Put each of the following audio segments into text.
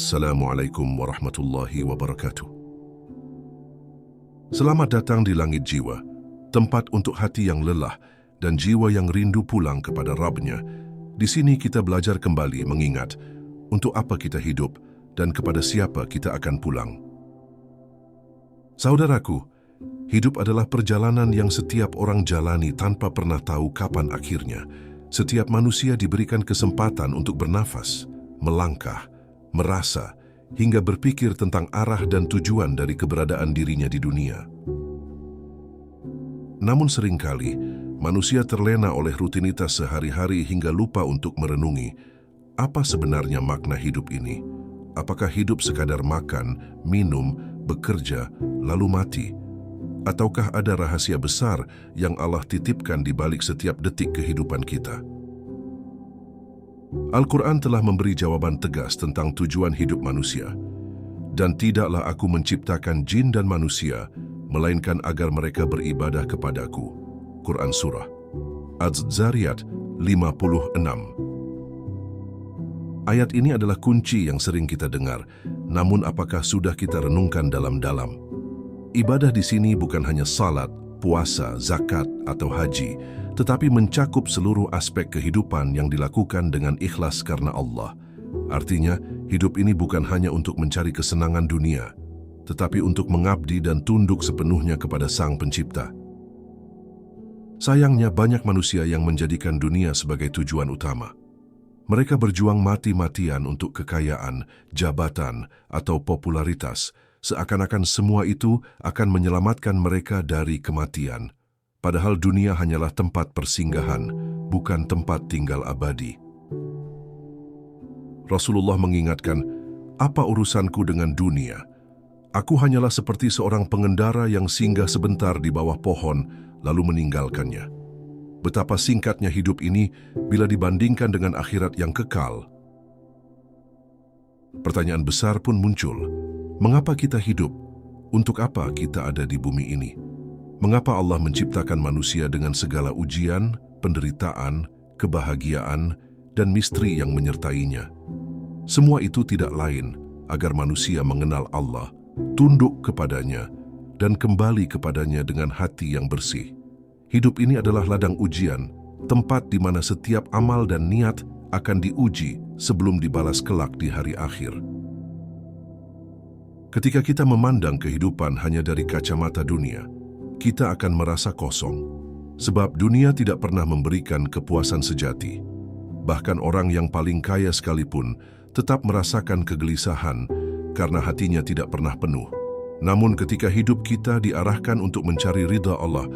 Assalamualaikum warahmatullahi wabarakatuh. Selamat datang di Langit Jiwa, tempat untuk hati yang lelah dan jiwa yang rindu pulang kepada Rabb-Nya. Di sini kita belajar kembali mengingat untuk apa kita hidup dan kepada siapa kita akan pulang. Saudaraku, hidup adalah perjalanan yang setiap orang jalani tanpa pernah tahu kapan akhirnya. Setiap manusia diberikan kesempatan untuk bernafas, melangkah, merasa, hingga berpikir tentang arah dan tujuan dari keberadaan dirinya di dunia. Namun seringkali, manusia terlena oleh rutinitas sehari-hari hingga lupa untuk merenungi apa sebenarnya makna hidup ini. Apakah hidup sekadar makan, minum, bekerja, lalu mati? Ataukah ada rahasia besar yang Allah titipkan di balik setiap detik kehidupan kita? Al-Quran telah memberi jawaban tegas tentang tujuan hidup manusia. Dan tidaklah aku menciptakan jin dan manusia, melainkan agar mereka beribadah kepadaku. Quran Surah Az-Zariyat 56. Ayat ini adalah kunci yang sering kita dengar, namun apakah sudah kita renungkan dalam-dalam? Ibadah di sini bukan hanya salat, puasa, zakat, atau haji, tetapi mencakup seluruh aspek kehidupan yang dilakukan dengan ikhlas karena Allah. Artinya, hidup ini bukan hanya untuk mencari kesenangan dunia, tetapi untuk mengabdi dan tunduk sepenuhnya kepada Sang Pencipta. Sayangnya, banyak manusia yang menjadikan dunia sebagai tujuan utama. Mereka berjuang mati-matian untuk kekayaan, jabatan, atau popularitas, seakan-akan semua itu akan menyelamatkan mereka dari kematian. Padahal dunia hanyalah tempat persinggahan, bukan tempat tinggal abadi. Rasulullah mengingatkan, apa urusanku dengan dunia? Aku hanyalah seperti seorang pengendara yang singgah sebentar di bawah pohon, lalu meninggalkannya. Betapa singkatnya hidup ini bila dibandingkan dengan akhirat yang kekal. Pertanyaan besar pun muncul. Mengapa kita hidup? Untuk apa kita ada di bumi ini? Mengapa Allah menciptakan manusia dengan segala ujian, penderitaan, kebahagiaan, dan misteri yang menyertainya? Semua itu tidak lain agar manusia mengenal Allah, tunduk kepadanya, dan kembali kepadanya dengan hati yang bersih. Hidup ini adalah ladang ujian, tempat di mana setiap amal dan niat akan diuji sebelum dibalas kelak di hari akhir. Ketika kita memandang kehidupan hanya dari kacamata dunia, kita akan merasa kosong, sebab dunia tidak pernah memberikan kepuasan sejati. Bahkan orang yang paling kaya sekalipun tetap merasakan kegelisahan karena hatinya tidak pernah penuh. Namun ketika hidup kita diarahkan untuk mencari ridha Allah,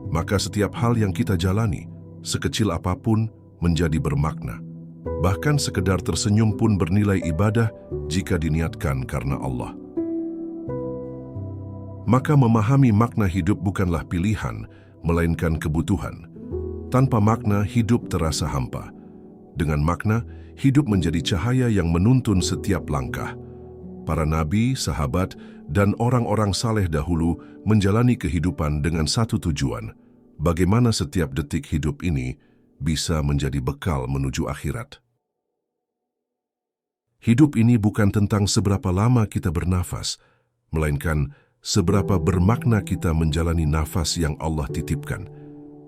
maka setiap hal yang kita jalani, sekecil apapun, menjadi bermakna. Bahkan sekedar tersenyum pun bernilai ibadah jika diniatkan karena Allah. Maka memahami makna hidup bukanlah pilihan, melainkan kebutuhan. Tanpa makna, hidup terasa hampa. Dengan makna, hidup menjadi cahaya yang menuntun setiap langkah. Para nabi, sahabat, dan orang-orang saleh dahulu menjalani kehidupan dengan satu tujuan, bagaimana setiap detik hidup ini bisa menjadi bekal menuju akhirat. Hidup ini bukan tentang seberapa lama kita bernafas, melainkan seberapa bermakna kita menjalani nafas yang Allah titipkan.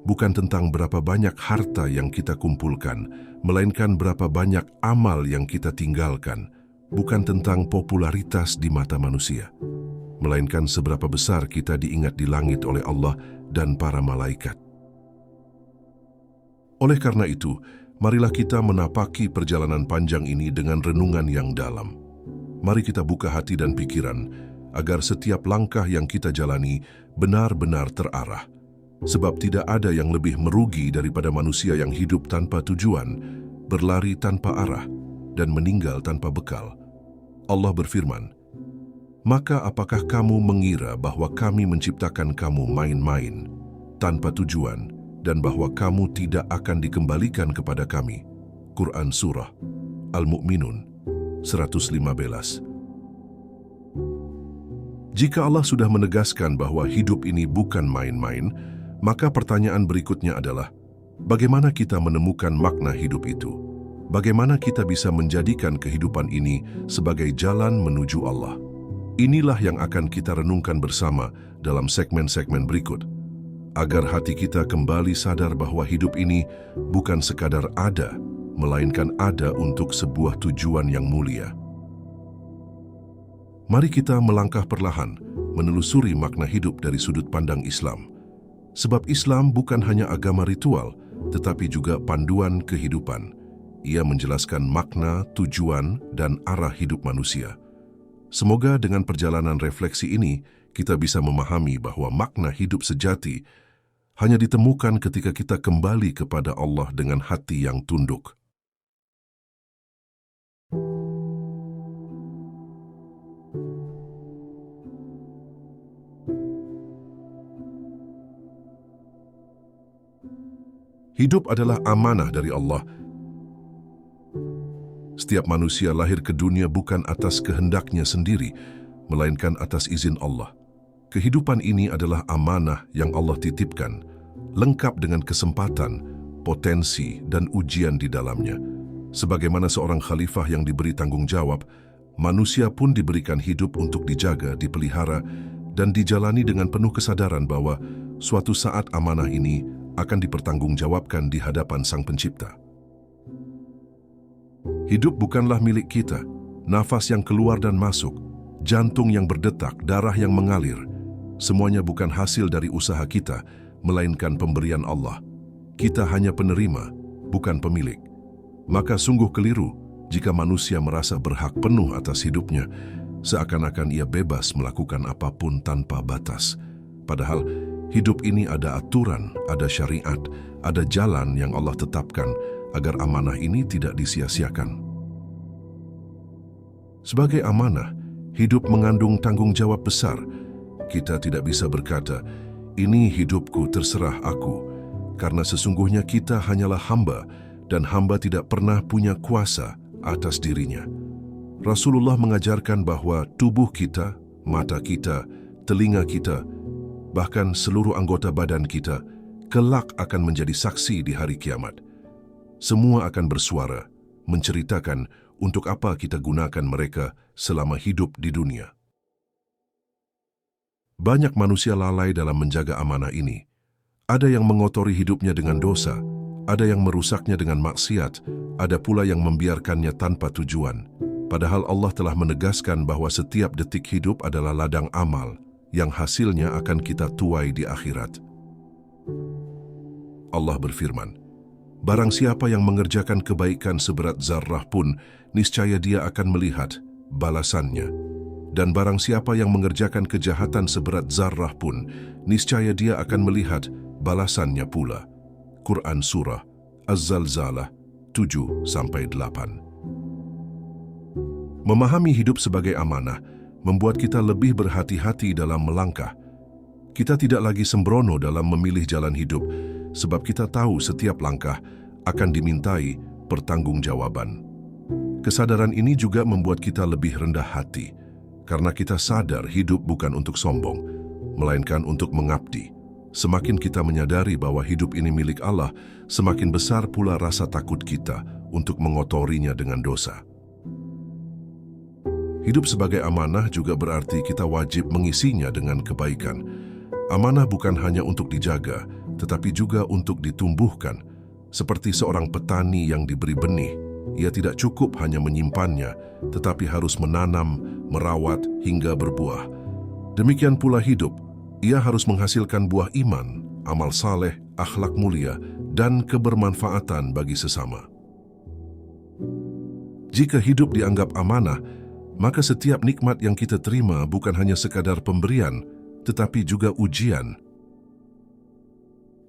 Bukan tentang berapa banyak harta yang kita kumpulkan, melainkan berapa banyak amal yang kita tinggalkan. Bukan tentang popularitas di mata manusia, melainkan seberapa besar kita diingat di langit oleh Allah dan para malaikat. Oleh karena itu, marilah kita menapaki perjalanan panjang ini dengan renungan yang dalam. Mari kita buka hati dan pikiran, agar setiap langkah yang kita jalani benar-benar terarah. Sebab tidak ada yang lebih merugi daripada manusia yang hidup tanpa tujuan, berlari tanpa arah, dan meninggal tanpa bekal. Allah berfirman, "Maka apakah kamu mengira bahwa kami menciptakan kamu main-main, tanpa tujuan, dan bahwa kamu tidak akan dikembalikan kepada kami?" Quran Surah Al-Mu'minun 115. Jika Allah sudah menegaskan bahwa hidup ini bukan main-main, maka pertanyaan berikutnya adalah, bagaimana kita menemukan makna hidup itu? bagaimana kita bisa menjadikan kehidupan ini sebagai jalan menuju Allah. Inilah yang akan kita renungkan bersama dalam segmen-segmen berikut, agar hati kita kembali sadar bahwa hidup ini bukan sekadar ada, melainkan ada untuk sebuah tujuan yang mulia. Mari kita melangkah perlahan, menelusuri makna hidup dari sudut pandang Islam. Sebab Islam bukan hanya agama ritual, tetapi juga panduan kehidupan. Ia menjelaskan makna, tujuan, dan arah hidup manusia. Semoga dengan perjalanan refleksi ini, kita bisa memahami bahwa makna hidup sejati hanya ditemukan ketika kita kembali kepada Allah dengan hati yang tunduk. Hidup adalah amanah dari Allah. Setiap manusia lahir ke dunia bukan atas kehendaknya sendiri, melainkan atas izin Allah. Kehidupan ini adalah amanah yang Allah titipkan, lengkap dengan kesempatan, potensi, dan ujian di dalamnya. Sebagaimana seorang khalifah yang diberi tanggung jawab, manusia pun diberikan hidup untuk dijaga, dipelihara, dan dijalani dengan penuh kesadaran bahwa suatu saat amanah ini akan dipertanggungjawabkan di hadapan Sang Pencipta. Hidup bukanlah milik kita, nafas yang keluar dan masuk, jantung yang berdetak, darah yang mengalir, semuanya bukan hasil dari usaha kita, melainkan pemberian Allah. Kita hanya penerima, bukan pemilik. Maka sungguh keliru jika manusia merasa berhak penuh atas hidupnya, seakan-akan ia bebas melakukan apapun tanpa batas. Padahal hidup ini ada aturan, ada syariat, ada jalan yang Allah tetapkan agar amanah ini tidak disia-siakan. Sebagai amanah, hidup mengandung tanggung jawab besar. Kita tidak bisa berkata, "Ini hidupku, terserah aku," karena sesungguhnya kita hanyalah hamba dan hamba tidak pernah punya kuasa atas dirinya. Rasulullah mengajarkan bahwa tubuh kita, mata kita, telinga kita, bahkan seluruh anggota badan kita, kelak akan menjadi saksi di hari kiamat. Semua akan bersuara, menceritakan untuk apa kita gunakan mereka selama hidup di dunia. Banyak manusia lalai dalam menjaga amanah ini. Ada yang mengotori hidupnya dengan dosa, ada yang merusaknya dengan maksiat, ada pula yang membiarkannya tanpa tujuan. Padahal Allah telah menegaskan bahwa setiap detik hidup adalah ladang amal, yang hasilnya akan kita tuai di akhirat. Allah berfirman, "Barang siapa yang mengerjakan kebaikan seberat zarrah pun, niscaya dia akan melihat balasannya. Dan barang siapa yang mengerjakan kejahatan seberat zarrah pun, niscaya dia akan melihat balasannya pula." Quran Surah Az-Zalzalah 7-8. Memahami hidup sebagai amanah membuat kita lebih berhati-hati dalam melangkah. Kita tidak lagi sembrono dalam memilih jalan hidup, sebab kita tahu setiap langkah akan dimintai pertanggungjawaban. Kesadaran ini juga membuat kita lebih rendah hati, karena kita sadar hidup bukan untuk sombong, melainkan untuk mengabdi. Semakin kita menyadari bahwa hidup ini milik Allah, semakin besar pula rasa takut kita untuk mengotorinya dengan dosa. Hidup sebagai amanah juga berarti kita wajib mengisinya dengan kebaikan. Amanah bukan hanya untuk dijaga, tetapi juga untuk ditumbuhkan. Seperti seorang petani yang diberi benih, ia tidak cukup hanya menyimpannya, tetapi harus menanam, merawat, hingga berbuah. Demikian pula hidup, ia harus menghasilkan buah iman, amal saleh, akhlak mulia, dan kebermanfaatan bagi sesama. Jika hidup dianggap amanah, maka setiap nikmat yang kita terima bukan hanya sekadar pemberian, tetapi juga ujian.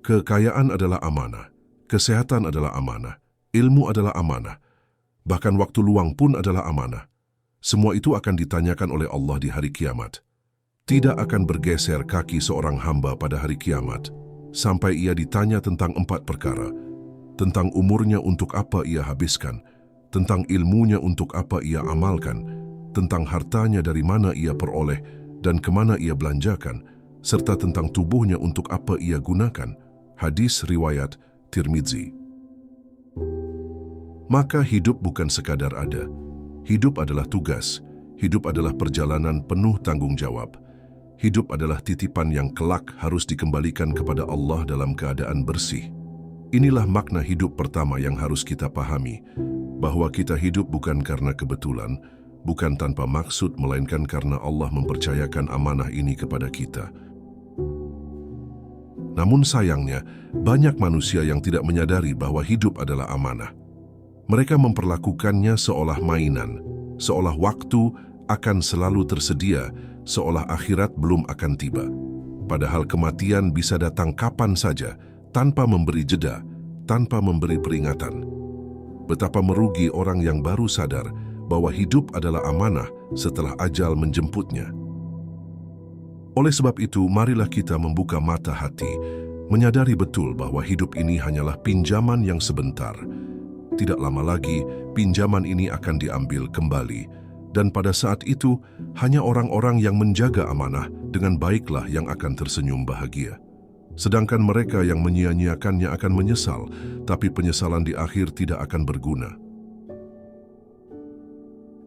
Kekayaan adalah amanah, kesehatan adalah amanah, ilmu adalah amanah, bahkan waktu luang pun adalah amanah. Semua itu akan ditanyakan oleh Allah di hari kiamat. Tidak akan bergeser kaki seorang hamba pada hari kiamat, sampai ia ditanya tentang 4 perkara, tentang umurnya untuk apa ia habiskan, tentang ilmunya untuk apa ia amalkan, tentang hartanya dari mana ia peroleh dan kemana ia belanjakan, serta tentang tubuhnya untuk apa ia gunakan. Hadis riwayat Tirmidzi. maka hidup bukan sekadar ada. Hidup adalah tugas, hidup adalah perjalanan penuh tanggung jawab. Hidup adalah titipan yang kelak harus dikembalikan kepada Allah dalam keadaan bersih. Inilah makna hidup pertama yang harus kita pahami, bahwa kita hidup bukan karena kebetulan, bukan tanpa maksud, melainkan karena Allah mempercayakan amanah ini kepada kita. Namun sayangnya, banyak manusia yang tidak menyadari bahwa hidup adalah amanah. Mereka memperlakukannya seolah mainan, seolah waktu akan selalu tersedia, seolah akhirat belum akan tiba. Padahal kematian bisa datang kapan saja, tanpa memberi jeda, tanpa memberi peringatan. Betapa merugi orang yang baru sadar bahwa hidup adalah amanah setelah ajal menjemputnya. Oleh sebab itu, marilah kita membuka mata hati, menyadari betul bahwa hidup ini hanyalah pinjaman yang sebentar. Tidak lama lagi, pinjaman ini akan diambil kembali, dan pada saat itu, hanya orang-orang yang menjaga amanah dengan baiklah yang akan tersenyum bahagia. Sedangkan mereka yang menyia-nyiakannya akan menyesal, tapi penyesalan di akhir tidak akan berguna.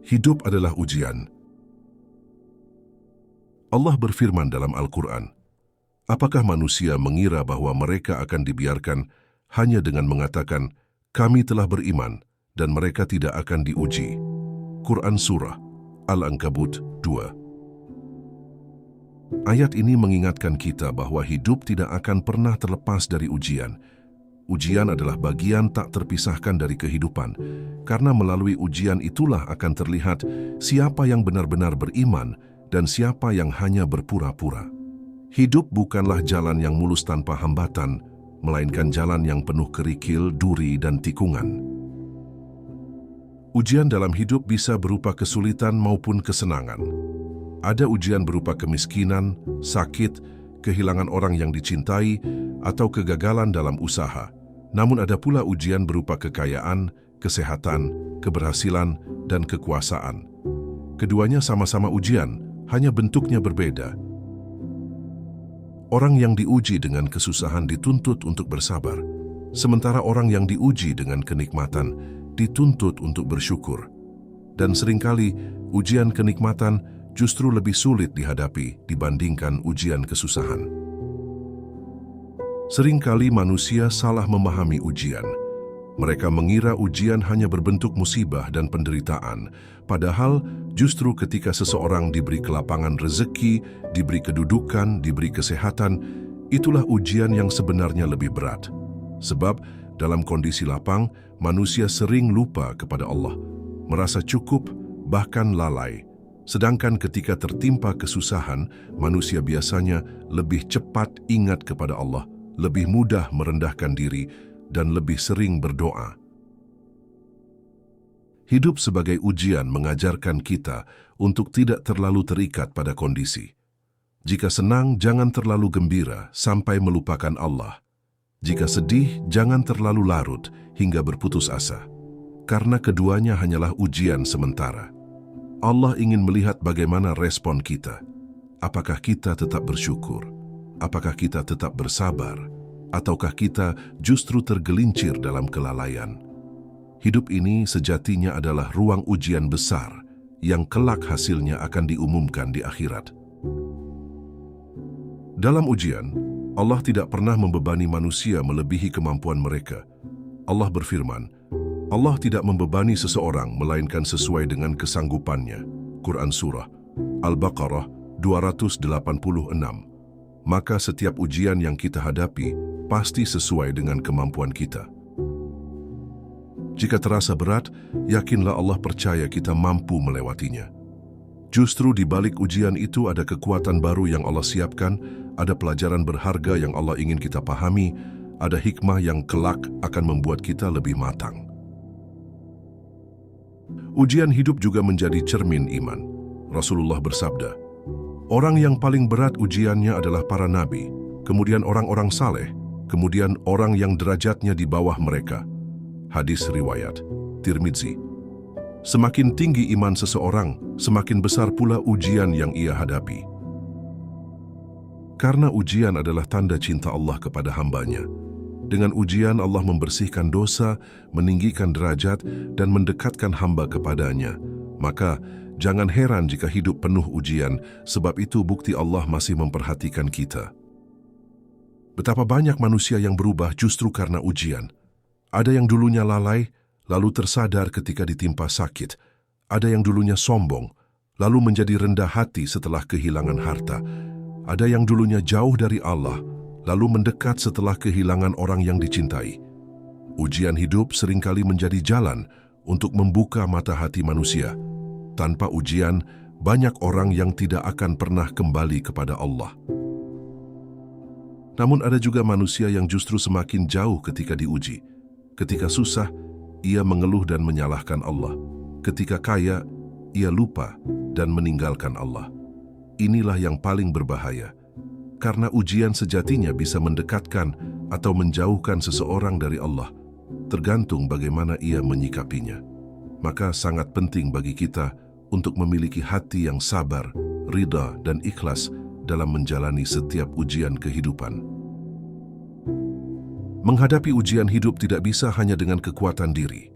Hidup adalah ujian. Allah berfirman dalam Al-Quran, apakah manusia mengira bahwa mereka akan dibiarkan hanya dengan mengatakan, kami telah beriman, dan mereka tidak akan diuji? Quran Surah Al-Ankabut 2. Ayat ini mengingatkan kita bahwa hidup tidak akan pernah terlepas dari ujian. Ujian adalah bagian tak terpisahkan dari kehidupan, karena melalui ujian itulah akan terlihat siapa yang benar-benar beriman dan siapa yang hanya berpura-pura. Hidup bukanlah jalan yang mulus tanpa hambatan, melainkan jalan yang penuh kerikil, duri, dan tikungan. Ujian dalam hidup bisa berupa kesulitan maupun kesenangan. Ada ujian berupa kemiskinan, sakit, kehilangan orang yang dicintai, atau kegagalan dalam usaha. Namun ada pula ujian berupa kekayaan, kesehatan, keberhasilan, dan kekuasaan. Keduanya sama-sama ujian, hanya bentuknya berbeda. Orang yang diuji dengan kesusahan dituntut untuk bersabar, sementara orang yang diuji dengan kenikmatan dituntut untuk bersyukur. Dan seringkali ujian kenikmatan justru lebih sulit dihadapi dibandingkan ujian kesusahan. Seringkali manusia salah memahami ujian. Mereka mengira ujian hanya berbentuk musibah dan penderitaan, padahal justru ketika seseorang diberi kelapangan rezeki, diberi kedudukan, diberi kesehatan, itulah ujian yang sebenarnya lebih berat. Sebab dalam kondisi lapang, manusia sering lupa kepada Allah, merasa cukup, bahkan lalai. Sedangkan ketika tertimpa kesusahan, manusia biasanya lebih cepat ingat kepada Allah, lebih mudah merendahkan diri, dan lebih sering berdoa. Hidup sebagai ujian mengajarkan kita untuk tidak terlalu terikat pada kondisi. Jika senang, jangan terlalu gembira sampai melupakan Allah. Jika sedih, jangan terlalu larut hingga berputus asa. Karena keduanya hanyalah ujian sementara. Allah ingin melihat bagaimana respon kita. Apakah kita tetap bersyukur? Apakah kita tetap bersabar? Ataukah kita justru tergelincir dalam kelalaian? Hidup ini sejatinya adalah ruang ujian besar yang kelak hasilnya akan diumumkan di akhirat. Dalam ujian, Allah tidak pernah membebani manusia melebihi kemampuan mereka. Allah berfirman, Allah tidak membebani seseorang melainkan sesuai dengan kesanggupannya. Quran Surah Al-Baqarah 286. Maka setiap ujian yang kita hadapi pasti sesuai dengan kemampuan kita. Jika terasa berat, yakinlah Allah percaya kita mampu melewatinya. Justru di balik ujian itu ada kekuatan baru yang Allah siapkan, ada pelajaran berharga yang Allah ingin kita pahami, ada hikmah yang kelak akan membuat kita lebih matang. Ujian hidup juga menjadi cermin iman. Rasulullah bersabda, orang yang paling berat ujiannya adalah para nabi, kemudian orang-orang saleh, kemudian orang yang derajatnya di bawah mereka. Hadis riwayat Tirmidzi. Semakin tinggi iman seseorang, semakin besar pula ujian yang ia hadapi. Karena ujian adalah tanda cinta Allah kepada hambanya. Dengan ujian Allah membersihkan dosa, meninggikan derajat, dan mendekatkan hamba kepadanya. Maka, jangan heran jika hidup penuh ujian, sebab itu bukti Allah masih memperhatikan kita. Betapa banyak manusia yang berubah justru karena ujian. Ada yang dulunya lalai, lalu tersadar ketika ditimpa sakit. Ada yang dulunya sombong, lalu menjadi rendah hati setelah kehilangan harta. Ada yang dulunya jauh dari Allah, lalu mendekat setelah kehilangan orang yang dicintai. Ujian hidup seringkali menjadi jalan untuk membuka mata hati manusia. Tanpa ujian, banyak orang yang tidak akan pernah kembali kepada Allah. Namun ada juga manusia yang justru semakin jauh ketika diuji. Ketika susah, ia mengeluh dan menyalahkan Allah. Ketika kaya, ia lupa dan meninggalkan Allah. Inilah yang paling berbahaya. Karena ujian sejatinya bisa mendekatkan atau menjauhkan seseorang dari Allah, tergantung bagaimana ia menyikapinya. Maka sangat penting bagi kita untuk memiliki hati yang sabar, ridha, dan ikhlas dalam menjalani setiap ujian kehidupan. Menghadapi ujian hidup tidak bisa hanya dengan kekuatan diri.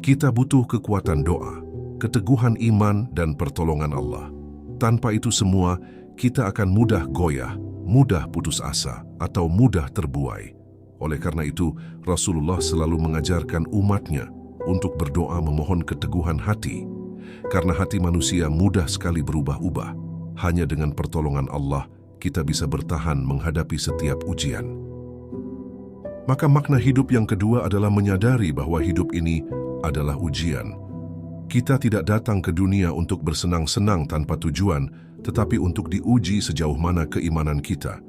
Kita butuh kekuatan doa, keteguhan iman, dan pertolongan Allah. Tanpa itu semua, kita akan mudah goyah, mudah putus asa, atau mudah terbuai. Oleh karena itu, Rasulullah selalu mengajarkan umatnya untuk berdoa memohon keteguhan hati, karena hati manusia mudah sekali berubah-ubah. Hanya dengan pertolongan Allah, kita bisa bertahan menghadapi setiap ujian. Maka makna hidup yang kedua adalah menyadari bahwa hidup ini adalah ujian. Kita tidak datang ke dunia untuk bersenang-senang tanpa tujuan, tetapi untuk diuji sejauh mana keimanan kita.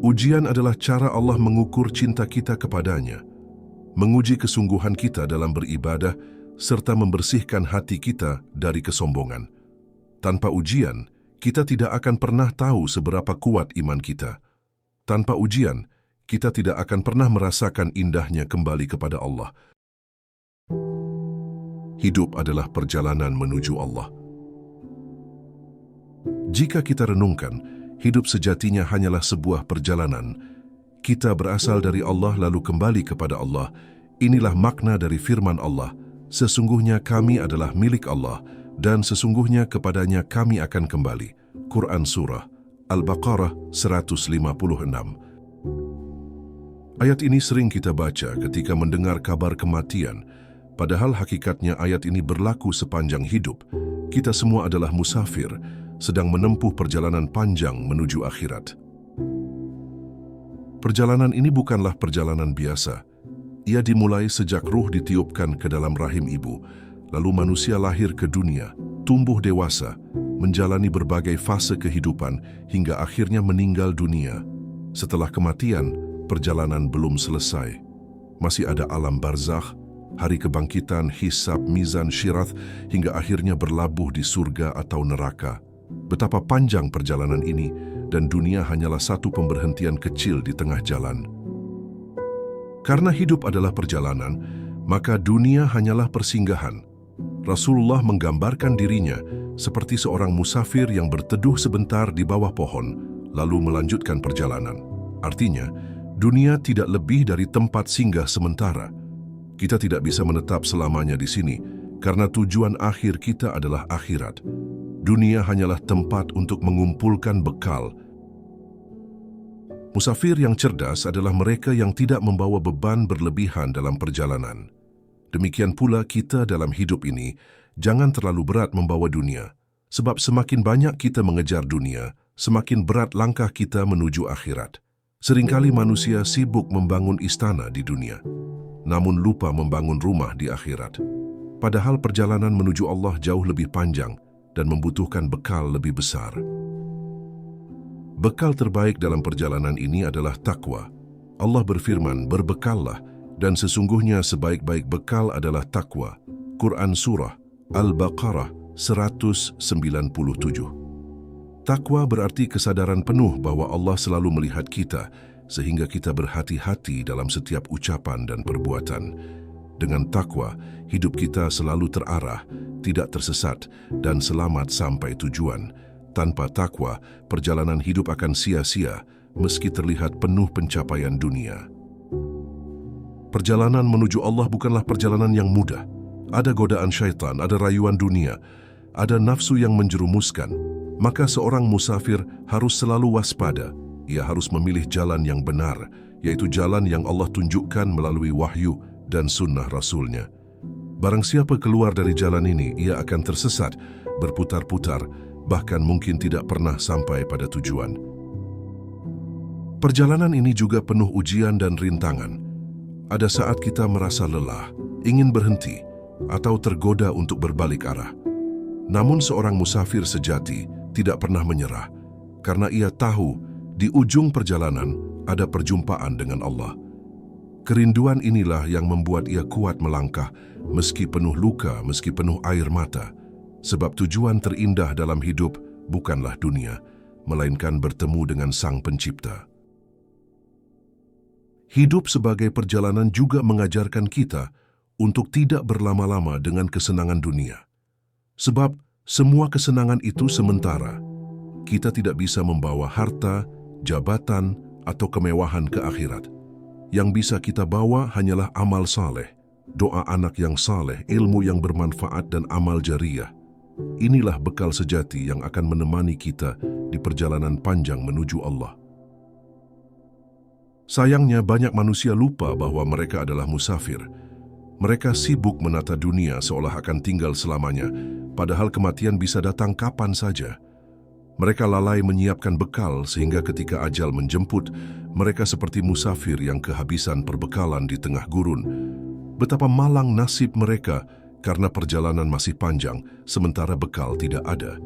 Ujian adalah cara Allah mengukur cinta kita kepadanya, menguji kesungguhan kita dalam beribadah, serta membersihkan hati kita dari kesombongan. Tanpa ujian, kita tidak akan pernah tahu seberapa kuat iman kita. Tanpa ujian, kita tidak akan pernah merasakan indahnya kembali kepada Allah. Hidup adalah perjalanan menuju Allah. Jika kita renungkan, hidup sejatinya hanyalah sebuah perjalanan. Kita berasal dari Allah lalu kembali kepada Allah. Inilah makna dari firman Allah, sesungguhnya kami adalah milik Allah, dan sesungguhnya kepadanya kami akan kembali. Quran Surah Al-Baqarah 156. Ayat ini sering kita baca ketika mendengar kabar kematian, padahal hakikatnya ayat ini berlaku sepanjang hidup. Kita semua adalah musafir, sedang menempuh perjalanan panjang menuju akhirat. Perjalanan ini bukanlah perjalanan biasa. Ia dimulai sejak ruh ditiupkan ke dalam rahim ibu, lalu manusia lahir ke dunia, tumbuh dewasa, menjalani berbagai fase kehidupan hingga akhirnya meninggal dunia. Setelah kematian, perjalanan belum selesai. Masih ada alam barzakh, hari kebangkitan, hisab, mizan, syirat, hingga akhirnya berlabuh di surga atau neraka. Betapa panjang perjalanan ini, dan dunia hanyalah satu pemberhentian kecil di tengah jalan. Karena hidup adalah perjalanan, maka dunia hanyalah persinggahan. Rasulullah menggambarkan dirinya seperti seorang musafir yang berteduh sebentar di bawah pohon, lalu melanjutkan perjalanan. Artinya, dunia tidak lebih dari tempat singgah sementara. Kita tidak bisa menetap selamanya di sini, karena tujuan akhir kita adalah akhirat. Dunia hanyalah tempat untuk mengumpulkan bekal. Musafir yang cerdas adalah mereka yang tidak membawa beban berlebihan dalam perjalanan. Demikian pula kita dalam hidup ini, jangan terlalu berat membawa dunia. Sebab semakin banyak kita mengejar dunia, semakin berat langkah kita menuju akhirat. Seringkali manusia sibuk membangun istana di dunia, namun lupa membangun rumah di akhirat. Padahal perjalanan menuju Allah jauh lebih panjang dan membutuhkan bekal lebih besar. Bekal terbaik dalam perjalanan ini adalah takwa. Allah berfirman, berbekallah, dan sesungguhnya sebaik-baik bekal adalah takwa. Quran Surah Al-Baqarah 197. Takwa berarti kesadaran penuh bahwa Allah selalu melihat kita, sehingga kita berhati-hati dalam setiap ucapan dan perbuatan. Dengan takwa, hidup kita selalu terarah, tidak tersesat, dan selamat sampai tujuan. Tanpa takwa, perjalanan hidup akan sia-sia, meski terlihat penuh pencapaian dunia. Perjalanan menuju Allah bukanlah perjalanan yang mudah. Ada godaan syaitan, ada rayuan dunia, ada nafsu yang menjerumuskan. Maka seorang musafir harus selalu waspada. Ia harus memilih jalan yang benar, yaitu jalan yang Allah tunjukkan melalui wahyu dan sunnah Rasul-Nya. Barang siapa keluar dari jalan ini, ia akan tersesat, berputar-putar, bahkan mungkin tidak pernah sampai pada tujuan. Perjalanan ini juga penuh ujian dan rintangan. Ada saat kita merasa lelah, ingin berhenti, atau tergoda untuk berbalik arah. Namun seorang musafir sejati tidak pernah menyerah, karena ia tahu di ujung perjalanan ada perjumpaan dengan Allah. Kerinduan inilah yang membuat ia kuat melangkah, meski penuh luka, meski penuh air mata. Sebab tujuan terindah dalam hidup bukanlah dunia, melainkan bertemu dengan Sang Pencipta. Hidup sebagai perjalanan juga mengajarkan kita untuk tidak berlama-lama dengan kesenangan dunia. Sebab semua kesenangan itu sementara. Kita tidak bisa membawa harta, jabatan, atau kemewahan ke akhirat. Yang bisa kita bawa hanyalah amal saleh, doa anak yang saleh, ilmu yang bermanfaat, dan amal jariyah. Inilah bekal sejati yang akan menemani kita di perjalanan panjang menuju Allah. Sayangnya banyak manusia lupa bahwa mereka adalah musafir. Mereka sibuk menata dunia seolah akan tinggal selamanya, padahal kematian bisa datang kapan saja. Mereka lalai menyiapkan bekal sehingga ketika ajal menjemput, mereka seperti musafir yang kehabisan perbekalan di tengah gurun. Betapa malang nasib mereka karena perjalanan masih panjang, sementara bekal tidak ada.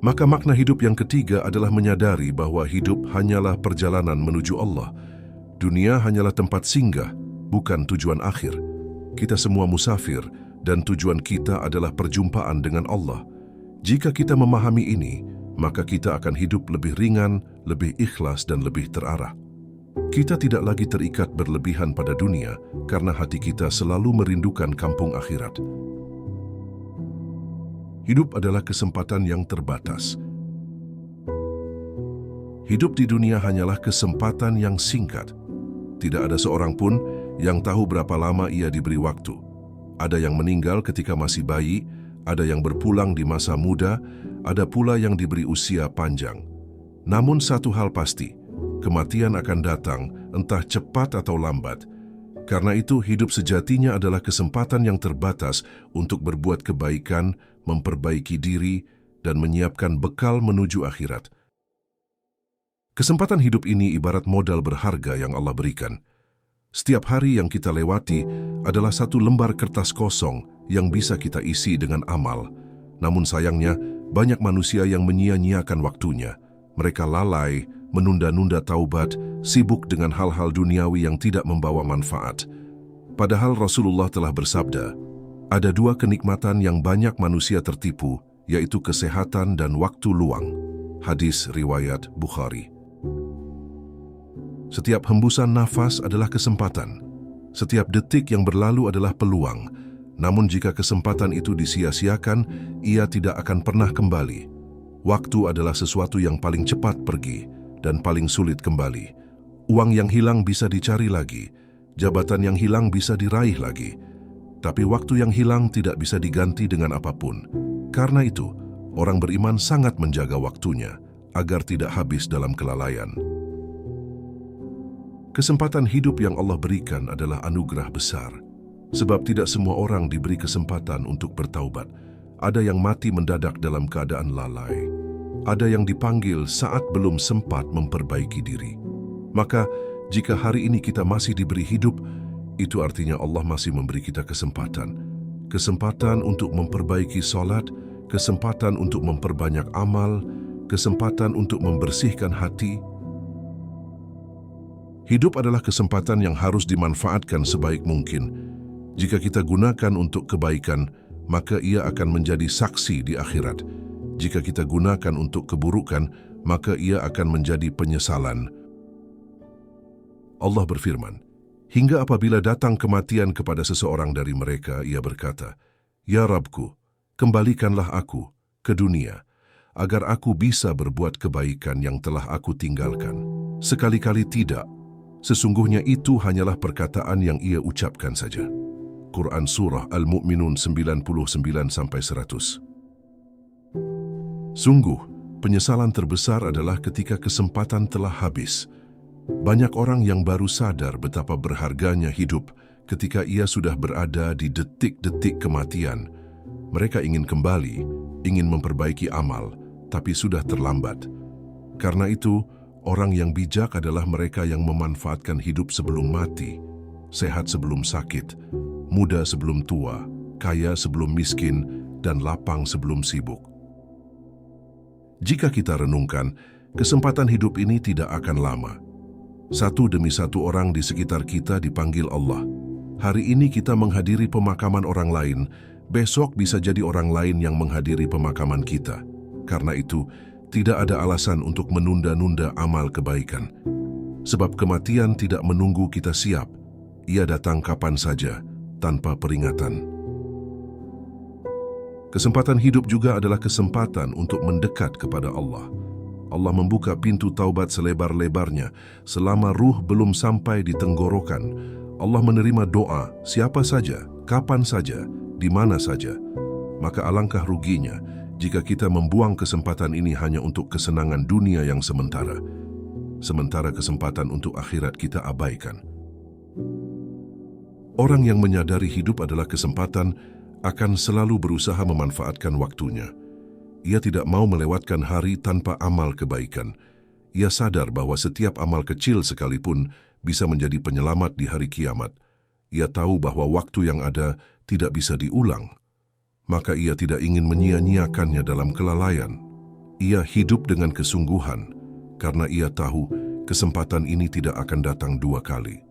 Maka makna hidup yang ketiga adalah menyadari bahwa hidup hanyalah perjalanan menuju Allah. Dunia hanyalah tempat singgah, bukan tujuan akhir. Kita semua musafir dan tujuan kita adalah perjumpaan dengan Allah. Jika kita memahami ini, maka kita akan hidup lebih ringan, lebih ikhlas, dan lebih terarah. Kita tidak lagi terikat berlebihan pada dunia karena hati kita selalu merindukan kampung akhirat. Hidup adalah kesempatan yang terbatas. Hidup di dunia hanyalah kesempatan yang singkat. Tidak ada seorang pun yang tahu berapa lama ia diberi waktu. Ada yang meninggal ketika masih bayi, ada yang berpulang di masa muda, ada pula yang diberi usia panjang. Namun satu hal pasti, kematian akan datang, entah cepat atau lambat. Karena itu, hidup sejatinya adalah kesempatan yang terbatas untuk berbuat kebaikan, memperbaiki diri, dan menyiapkan bekal menuju akhirat. Kesempatan hidup ini ibarat modal berharga yang Allah berikan. Setiap hari yang kita lewati adalah satu lembar kertas kosong yang bisa kita isi dengan amal. Namun sayangnya, banyak manusia yang menyia-nyiakan waktunya. Mereka lalai, menunda-nunda taubat, sibuk dengan hal-hal duniawi yang tidak membawa manfaat. Padahal Rasulullah telah bersabda, ada dua kenikmatan yang banyak manusia tertipu, yaitu kesehatan dan waktu luang. Hadis riwayat Bukhari. Setiap hembusan nafas adalah kesempatan. Setiap detik yang berlalu adalah peluang. Namun jika kesempatan itu disia-siakan, ia tidak akan pernah kembali. Waktu adalah sesuatu yang paling cepat pergi dan paling sulit kembali. Uang yang hilang bisa dicari lagi, jabatan yang hilang bisa diraih lagi. Tapi waktu yang hilang tidak bisa diganti dengan apapun. Karena itu, orang beriman sangat menjaga waktunya agar tidak habis dalam kelalaian. Kesempatan hidup yang Allah berikan adalah anugerah besar. Sebab tidak semua orang diberi kesempatan untuk bertaubat. Ada yang mati mendadak dalam keadaan lalai. Ada yang dipanggil saat belum sempat memperbaiki diri. Maka, jika hari ini kita masih diberi hidup, itu artinya Allah masih memberi kita kesempatan. Kesempatan untuk memperbaiki salat, kesempatan untuk memperbanyak amal, kesempatan untuk membersihkan hati. Hidup adalah kesempatan yang harus dimanfaatkan sebaik mungkin. Jika kita gunakan untuk kebaikan, maka ia akan menjadi saksi di akhirat. Jika kita gunakan untuk keburukan, maka ia akan menjadi penyesalan. Allah berfirman, hingga apabila datang kematian kepada seseorang dari mereka, ia berkata, Ya Rabbku, kembalikanlah aku ke dunia, agar aku bisa berbuat kebaikan yang telah aku tinggalkan. Sekali-kali tidak. Sesungguhnya itu hanyalah perkataan yang ia ucapkan saja. Quran Surah Al-Mu'minun 99-100. Sungguh, penyesalan terbesar adalah ketika kesempatan telah habis. Banyak orang yang baru sadar betapa berharganya hidup ketika ia sudah berada di detik-detik kematian. Mereka ingin kembali, ingin memperbaiki amal, tapi sudah terlambat. Karena itu, orang yang bijak adalah mereka yang memanfaatkan hidup sebelum mati, sehat sebelum sakit, muda sebelum tua, kaya sebelum miskin, dan lapang sebelum sibuk. Jika kita renungkan, kesempatan hidup ini tidak akan lama. Satu demi satu orang di sekitar kita dipanggil Allah. Hari ini kita menghadiri pemakaman orang lain, besok bisa jadi orang lain yang menghadiri pemakaman kita. Karena itu, tidak ada alasan untuk menunda-nunda amal kebaikan. Sebab kematian tidak menunggu kita siap. Ia datang kapan saja, tanpa peringatan. Kesempatan hidup juga adalah kesempatan untuk mendekat kepada Allah. Allah membuka pintu taubat selebar-lebarnya selama ruh belum sampai di tenggorokan. Allah menerima doa siapa saja, kapan saja, di mana saja. Maka alangkah ruginya jika kita membuang kesempatan ini hanya untuk kesenangan dunia yang sementara. Sementara kesempatan untuk akhirat kita abaikan. Orang yang menyadari hidup adalah kesempatan akan selalu berusaha memanfaatkan waktunya. Ia tidak mau melewatkan hari tanpa amal kebaikan. Ia sadar bahwa setiap amal kecil sekalipun bisa menjadi penyelamat di hari kiamat. Ia tahu bahwa waktu yang ada tidak bisa diulang. Maka ia tidak ingin menyia-nyiakannya dalam kelalaian. Ia hidup dengan kesungguhan, karena ia tahu kesempatan ini tidak akan datang dua kali.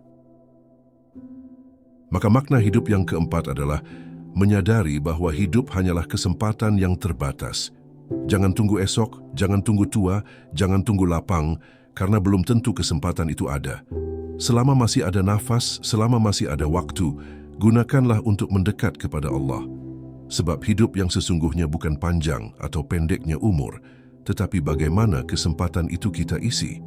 Maka makna hidup yang keempat adalah menyadari bahwa hidup hanyalah kesempatan yang terbatas. Jangan tunggu esok, jangan tunggu tua, jangan tunggu lapang, karena belum tentu kesempatan itu ada. Selama masih ada nafas, selama masih ada waktu, gunakanlah untuk mendekat kepada Allah. Sebab hidup yang sesungguhnya bukan panjang atau pendeknya umur, tetapi bagaimana kesempatan itu kita isi.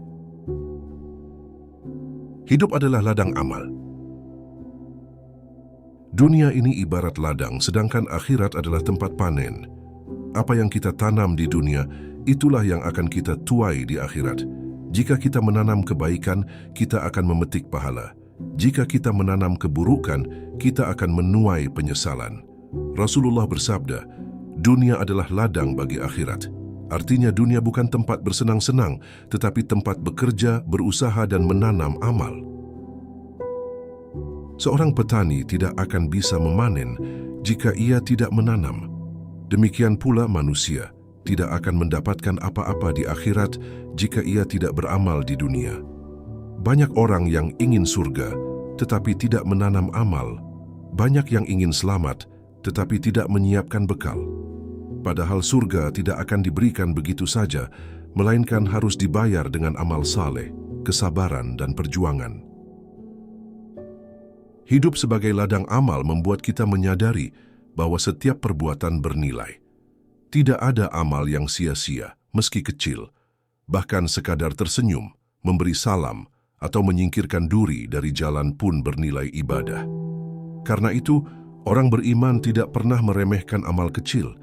Hidup adalah ladang amal. Dunia ini ibarat ladang, sedangkan akhirat adalah tempat panen. Apa yang kita tanam di dunia, itulah yang akan kita tuai di akhirat. Jika kita menanam kebaikan, kita akan memetik pahala. Jika kita menanam keburukan, kita akan menuai penyesalan. Rasulullah bersabda, dunia adalah ladang bagi akhirat. Artinya dunia bukan tempat bersenang-senang, tetapi tempat bekerja, berusaha dan menanam amal. Seorang petani tidak akan bisa memanen jika ia tidak menanam. Demikian pula manusia tidak akan mendapatkan apa-apa di akhirat jika ia tidak beramal di dunia. Banyak orang yang ingin surga tetapi tidak menanam amal. Banyak yang ingin selamat tetapi tidak menyiapkan bekal. Padahal surga tidak akan diberikan begitu saja, melainkan harus dibayar dengan amal saleh, kesabaran dan perjuangan. Hidup sebagai ladang amal membuat kita menyadari bahwa setiap perbuatan bernilai. Tidak ada amal yang sia-sia, meski kecil. Bahkan sekadar tersenyum, memberi salam, atau menyingkirkan duri dari jalan pun bernilai ibadah. Karena itu, orang beriman tidak pernah meremehkan amal kecil.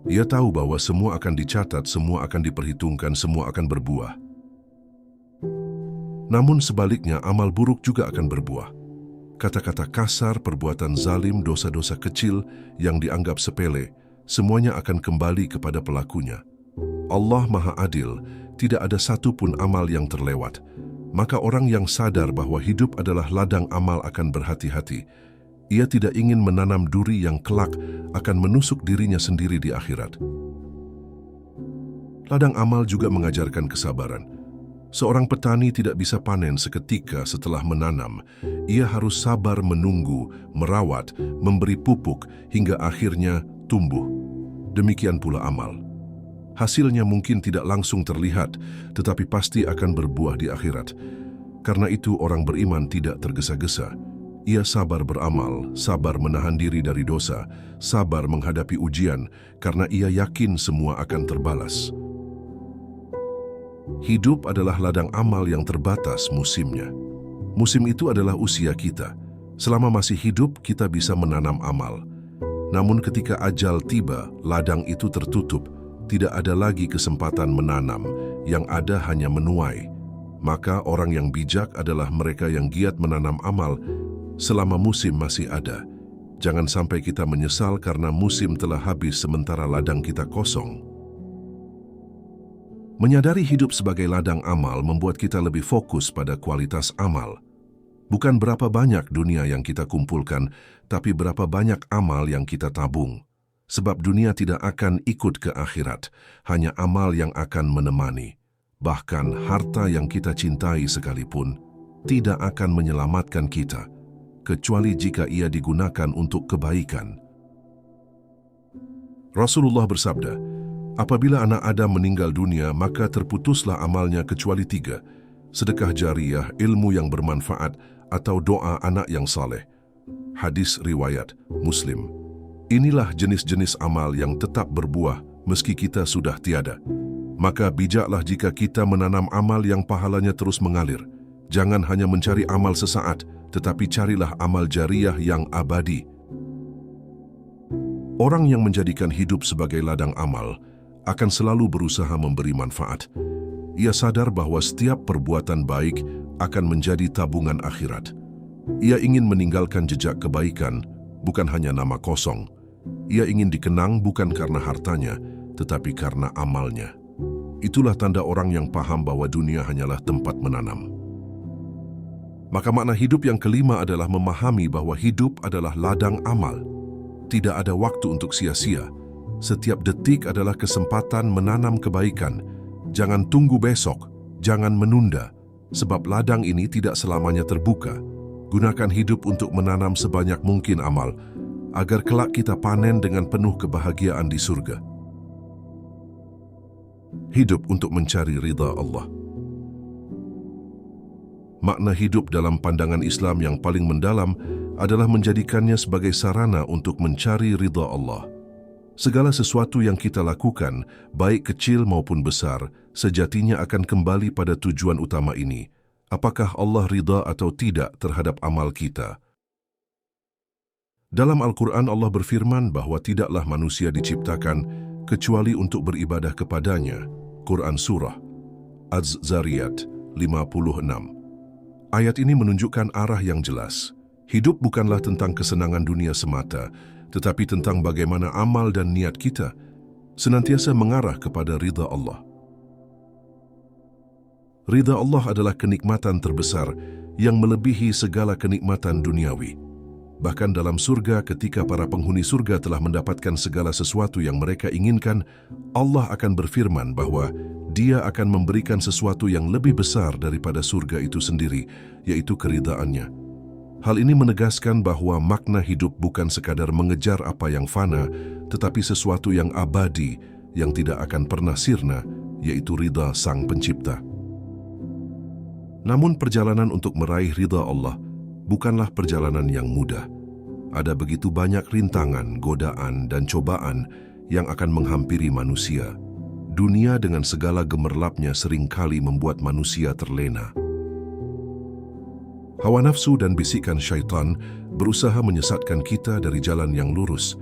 Ia tahu bahwa semua akan dicatat, semua akan diperhitungkan, semua akan berbuah. Namun sebaliknya, amal buruk juga akan berbuah. Kata-kata kasar, perbuatan zalim, dosa-dosa kecil yang dianggap sepele, semuanya akan kembali kepada pelakunya. Allah Maha Adil, tidak ada satu pun amal yang terlewat. Maka orang yang sadar bahwa hidup adalah ladang amal akan berhati-hati. Ia tidak ingin menanam duri yang kelak akan menusuk dirinya sendiri di akhirat. Ladang amal juga mengajarkan kesabaran. Seorang petani tidak bisa panen seketika setelah menanam. Ia harus sabar menunggu, merawat, memberi pupuk, hingga akhirnya tumbuh. Demikian pula amal. Hasilnya mungkin tidak langsung terlihat, tetapi pasti akan berbuah di akhirat. Karena itu orang beriman tidak tergesa-gesa. Ia sabar beramal, sabar menahan diri dari dosa, sabar menghadapi ujian, karena ia yakin semua akan terbalas. Hidup adalah ladang amal yang terbatas musimnya. Musim itu adalah usia kita. Selama masih hidup, kita bisa menanam amal. Namun ketika ajal tiba, ladang itu tertutup, tidak ada lagi kesempatan menanam, yang ada hanya menuai. Maka orang yang bijak adalah mereka yang giat menanam amal selama musim masih ada. Jangan sampai kita menyesal karena musim telah habis sementara ladang kita kosong. Menyadari hidup sebagai ladang amal membuat kita lebih fokus pada kualitas amal. Bukan berapa banyak dunia yang kita kumpulkan, tapi berapa banyak amal yang kita tabung. Sebab dunia tidak akan ikut ke akhirat, hanya amal yang akan menemani. Bahkan harta yang kita cintai sekalipun tidak akan menyelamatkan kita, kecuali jika ia digunakan untuk kebaikan. Rasulullah bersabda, apabila anak Adam meninggal dunia, maka terputuslah amalnya kecuali 3, sedekah jariah, ilmu yang bermanfaat, atau doa anak yang saleh. Hadis riwayat Muslim. Inilah jenis-jenis amal yang tetap berbuah meski kita sudah tiada. Maka bijaklah jika kita menanam amal yang pahalanya terus mengalir. Jangan hanya mencari amal sesaat, tetapi carilah amal jariah yang abadi. Orang yang menjadikan hidup sebagai ladang amal akan selalu berusaha memberi manfaat. Ia sadar bahwa setiap perbuatan baik akan menjadi tabungan akhirat. Ia ingin meninggalkan jejak kebaikan, bukan hanya nama kosong. Ia ingin dikenang bukan karena hartanya, tetapi karena amalnya. Itulah tanda orang yang paham bahwa dunia hanyalah tempat menanam. Maka makna hidup yang kelima adalah memahami bahwa hidup adalah ladang amal. Tidak ada waktu untuk sia-sia. Setiap detik adalah kesempatan menanam kebaikan. Jangan tunggu besok, jangan menunda, sebab ladang ini tidak selamanya terbuka. Gunakan hidup untuk menanam sebanyak mungkin amal, agar kelak kita panen dengan penuh kebahagiaan di surga. Hidup untuk mencari ridha Allah. Makna hidup dalam pandangan Islam yang paling mendalam adalah menjadikannya sebagai sarana untuk mencari ridha Allah. Segala sesuatu yang kita lakukan, baik kecil maupun besar, sejatinya akan kembali pada tujuan utama ini. Apakah Allah ridha atau tidak terhadap amal kita? Dalam Al-Quran Allah berfirman bahwa tidaklah manusia diciptakan kecuali untuk beribadah kepadanya. Quran Surah Az-Zariyat 56. Ayat ini menunjukkan arah yang jelas. Hidup bukanlah tentang kesenangan dunia semata, tetapi tentang bagaimana amal dan niat kita senantiasa mengarah kepada ridha Allah. Ridha Allah adalah kenikmatan terbesar yang melebihi segala kenikmatan duniawi. Bahkan dalam surga, ketika para penghuni surga telah mendapatkan segala sesuatu yang mereka inginkan, Allah akan berfirman bahwa Dia akan memberikan sesuatu yang lebih besar daripada surga itu sendiri, yaitu keridhaannya. Hal ini menegaskan bahwa makna hidup bukan sekadar mengejar apa yang fana, tetapi sesuatu yang abadi, yang tidak akan pernah sirna, yaitu ridha Sang Pencipta. Namun perjalanan untuk meraih ridha Allah bukanlah perjalanan yang mudah. Ada begitu banyak rintangan, godaan, dan cobaan yang akan menghampiri manusia. Dunia dengan segala gemerlapnya seringkali membuat manusia terlena. Hawa nafsu dan bisikan syaitan berusaha menyesatkan kita dari jalan yang lurus.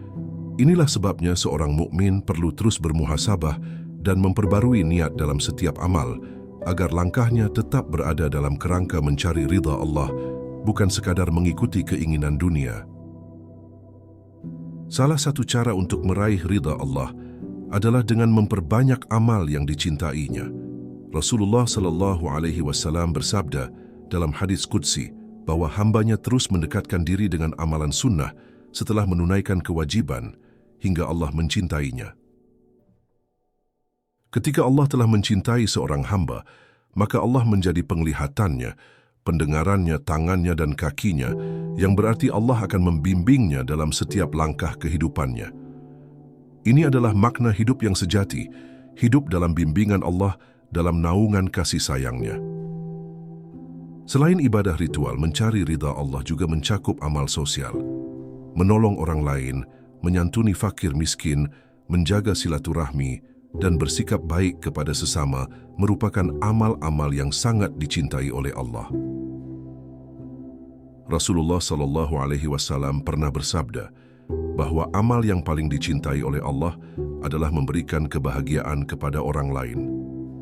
Inilah sebabnya seorang mukmin perlu terus bermuhasabah dan memperbarui niat dalam setiap amal, agar langkahnya tetap berada dalam kerangka mencari ridha Allah, bukan sekadar mengikuti keinginan dunia. Salah satu cara untuk meraih ridha Allah adalah dengan memperbanyak amal yang dicintainya. Rasulullah SAW bersabda dalam hadis qudsi bahwa hambanya terus mendekatkan diri dengan amalan sunnah setelah menunaikan kewajiban hingga Allah mencintainya. Ketika Allah telah mencintai seorang hamba, maka Allah menjadi penglihatannya, pendengarannya, tangannya, dan kakinya, yang berarti Allah akan membimbingnya dalam setiap langkah kehidupannya. Ini adalah makna hidup yang sejati, hidup dalam bimbingan Allah, dalam naungan kasih sayangnya. Selain ibadah ritual, mencari ridha Allah juga mencakup amal sosial. Menolong orang lain, menyantuni fakir miskin, menjaga silaturahmi, dan bersikap baik kepada sesama merupakan amal-amal yang sangat dicintai oleh Allah. Rasulullah SAW pernah bersabda bahwa amal yang paling dicintai oleh Allah adalah memberikan kebahagiaan kepada orang lain.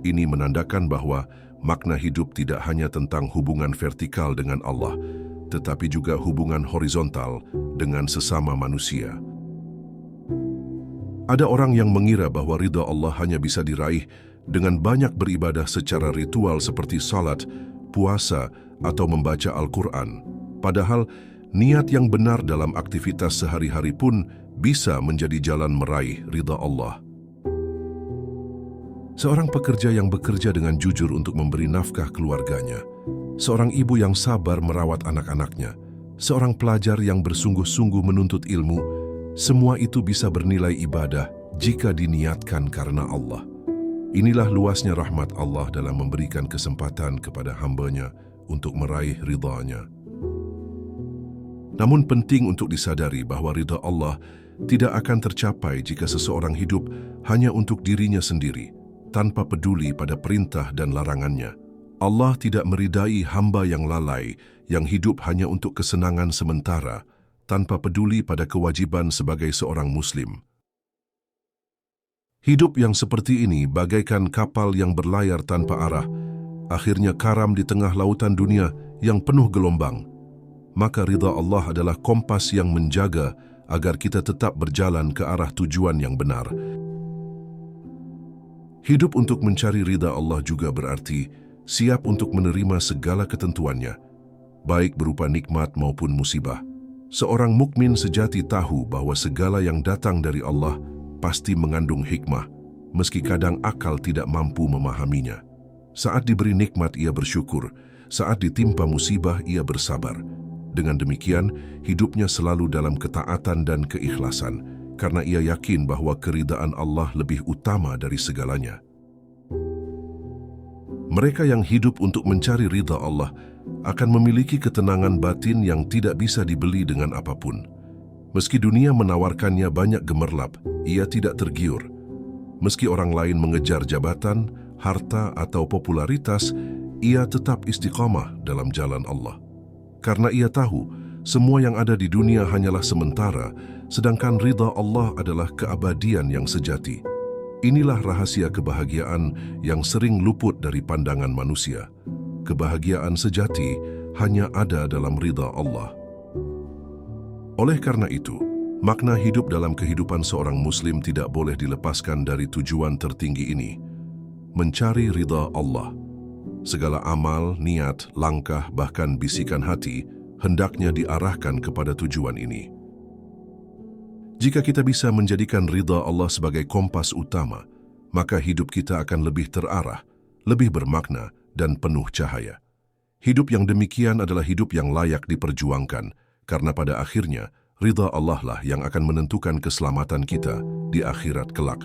Ini menandakan bahwa makna hidup tidak hanya tentang hubungan vertikal dengan Allah, tetapi juga hubungan horizontal dengan sesama manusia. Ada orang yang mengira bahwa ridha Allah hanya bisa diraih dengan banyak beribadah secara ritual seperti salat, puasa, atau membaca Al-Quran. Padahal, niat yang benar dalam aktivitas sehari-hari pun bisa menjadi jalan meraih ridha Allah. Seorang pekerja yang bekerja dengan jujur untuk memberi nafkah keluarganya, seorang ibu yang sabar merawat anak-anaknya, seorang pelajar yang bersungguh-sungguh menuntut ilmu, semua itu bisa bernilai ibadah jika diniatkan karena Allah. Inilah luasnya rahmat Allah dalam memberikan kesempatan kepada hamba-Nya untuk meraih ridha-Nya. Namun penting untuk disadari bahwa ridha Allah tidak akan tercapai jika seseorang hidup hanya untuk dirinya sendiri, tanpa peduli pada perintah dan larangannya. Allah tidak meridai hamba yang lalai, yang hidup hanya untuk kesenangan sementara, tanpa peduli pada kewajiban sebagai seorang Muslim. Hidup yang seperti ini bagaikan kapal yang berlayar tanpa arah, akhirnya karam di tengah lautan dunia yang penuh gelombang. Maka ridha Allah adalah kompas yang menjaga agar kita tetap berjalan ke arah tujuan yang benar. Hidup untuk mencari ridha Allah juga berarti siap untuk menerima segala ketentuannya, baik berupa nikmat maupun musibah. Seorang mukmin sejati tahu bahwa segala yang datang dari Allah pasti mengandung hikmah, meski kadang akal tidak mampu memahaminya. Saat diberi nikmat ia bersyukur, saat ditimpa musibah ia bersabar. Dengan demikian, hidupnya selalu dalam ketaatan dan keikhlasan, karena ia yakin bahwa keridaan Allah lebih utama dari segalanya. Mereka yang hidup untuk mencari ridha Allah akan memiliki ketenangan batin yang tidak bisa dibeli dengan apapun. Meski dunia menawarkannya banyak gemerlap, ia tidak tergiur. Meski orang lain mengejar jabatan, harta, atau popularitas, ia tetap istiqamah dalam jalan Allah. Karena ia tahu, semua yang ada di dunia hanyalah sementara, sedangkan ridha Allah adalah keabadian yang sejati. Inilah rahasia kebahagiaan yang sering luput dari pandangan manusia. Kebahagiaan sejati hanya ada dalam ridha Allah. Oleh karena itu, makna hidup dalam kehidupan seorang Muslim tidak boleh dilepaskan dari tujuan tertinggi ini, mencari ridha Allah. Segala amal, niat, langkah, bahkan bisikan hati hendaknya diarahkan kepada tujuan ini. Jika kita bisa menjadikan ridha Allah sebagai kompas utama, maka hidup kita akan lebih terarah, lebih bermakna, dan penuh cahaya. Hidup yang demikian adalah hidup yang layak diperjuangkan, karena pada akhirnya ridha Allah lah yang akan menentukan keselamatan kita di akhirat kelak.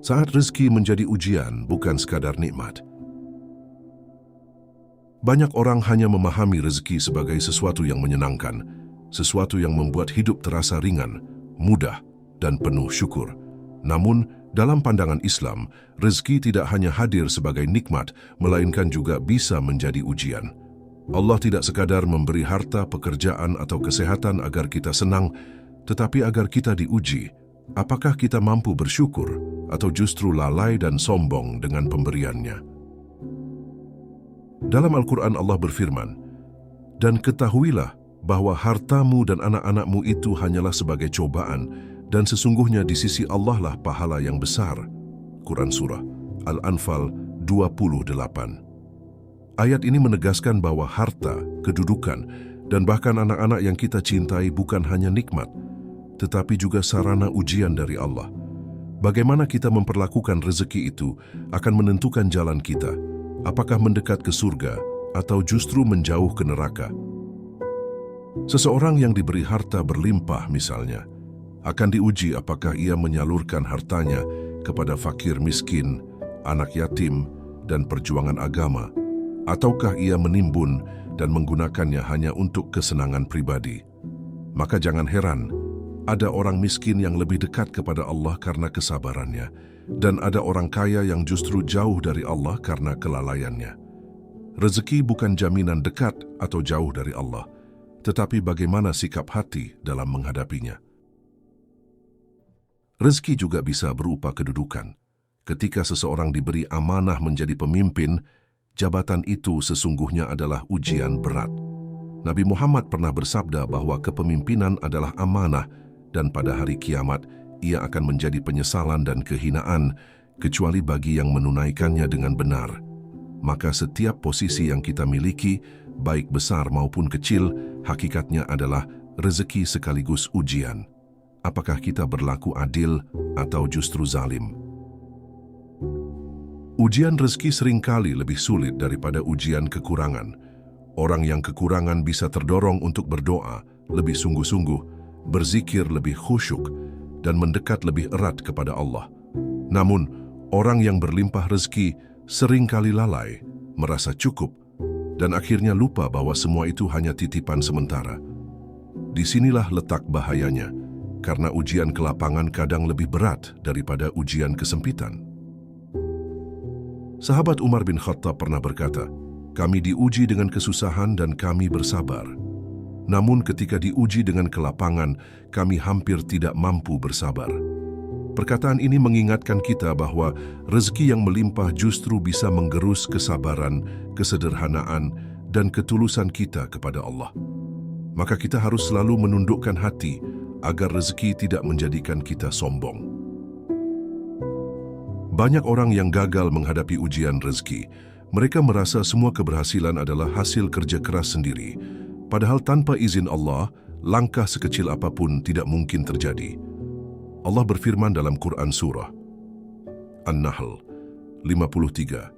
Saat rezeki menjadi ujian, bukan sekadar nikmat. Banyak orang hanya memahami rezeki sebagai sesuatu yang menyenangkan, sesuatu yang membuat hidup terasa ringan, mudah, dan penuh syukur. Namun, dalam pandangan Islam, rezeki tidak hanya hadir sebagai nikmat, melainkan juga bisa menjadi ujian. Allah tidak sekadar memberi harta, pekerjaan, atau kesehatan agar kita senang, tetapi agar kita diuji. Apakah kita mampu bersyukur atau justru lalai dan sombong dengan pemberiannya? Dalam Al-Quran Allah berfirman, "Dan ketahuilah bahwa hartamu dan anak-anakmu itu hanyalah sebagai cobaan, dan sesungguhnya di sisi Allah lah pahala yang besar." Quran Surah Al-Anfal 28. Ayat ini menegaskan bahwa harta, kedudukan, dan bahkan anak-anak yang kita cintai bukan hanya nikmat, tetapi juga sarana ujian dari Allah. Bagaimana kita memperlakukan rezeki itu akan menentukan jalan kita, apakah mendekat ke surga atau justru menjauh ke neraka. Seseorang yang diberi harta berlimpah misalnya, akan diuji apakah ia menyalurkan hartanya kepada fakir miskin, anak yatim, dan perjuangan agama, Ataukah ia menimbun dan menggunakannya hanya untuk kesenangan pribadi? Maka jangan heran, ada orang miskin yang lebih dekat kepada Allah karena kesabarannya, dan ada orang kaya yang justru jauh dari Allah karena kelalaiannya. Rezeki bukan jaminan dekat atau jauh dari Allah, tetapi bagaimana sikap hati dalam menghadapinya. Rezeki juga bisa berupa kedudukan. Ketika seseorang diberi amanah menjadi pemimpin, jabatan itu sesungguhnya adalah ujian berat. Nabi Muhammad pernah bersabda bahwa kepemimpinan adalah amanah dan pada hari kiamat ia akan menjadi penyesalan dan kehinaan kecuali bagi yang menunaikannya dengan benar. Maka setiap posisi yang kita miliki, baik besar maupun kecil, hakikatnya adalah rezeki sekaligus ujian. Apakah kita berlaku adil atau justru zalim? Ujian rezeki seringkali lebih sulit daripada ujian kekurangan. Orang yang kekurangan bisa terdorong untuk berdoa lebih sungguh-sungguh, berzikir lebih khusyuk, dan mendekat lebih erat kepada Allah. Namun, orang yang berlimpah rezeki seringkali lalai, merasa cukup, dan akhirnya lupa bahwa semua itu hanya titipan sementara. Disinilah letak bahayanya, karena ujian kelapangan kadang lebih berat daripada ujian kesempitan. Sahabat Umar bin Khattab pernah berkata, "Kami diuji dengan kesusahan dan kami bersabar. Namun ketika diuji dengan kelapangan, kami hampir tidak mampu bersabar." Perkataan ini mengingatkan kita bahwa rezeki yang melimpah justru bisa menggerus kesabaran, kesederhanaan, dan ketulusan kita kepada Allah. Maka kita harus selalu menundukkan hati agar rezeki tidak menjadikan kita sombong. Banyak orang yang gagal menghadapi ujian rezeki. Mereka merasa semua keberhasilan adalah hasil kerja keras sendiri. Padahal tanpa izin Allah, langkah sekecil apapun tidak mungkin terjadi. Allah berfirman dalam Quran Surah An-Nahl 53,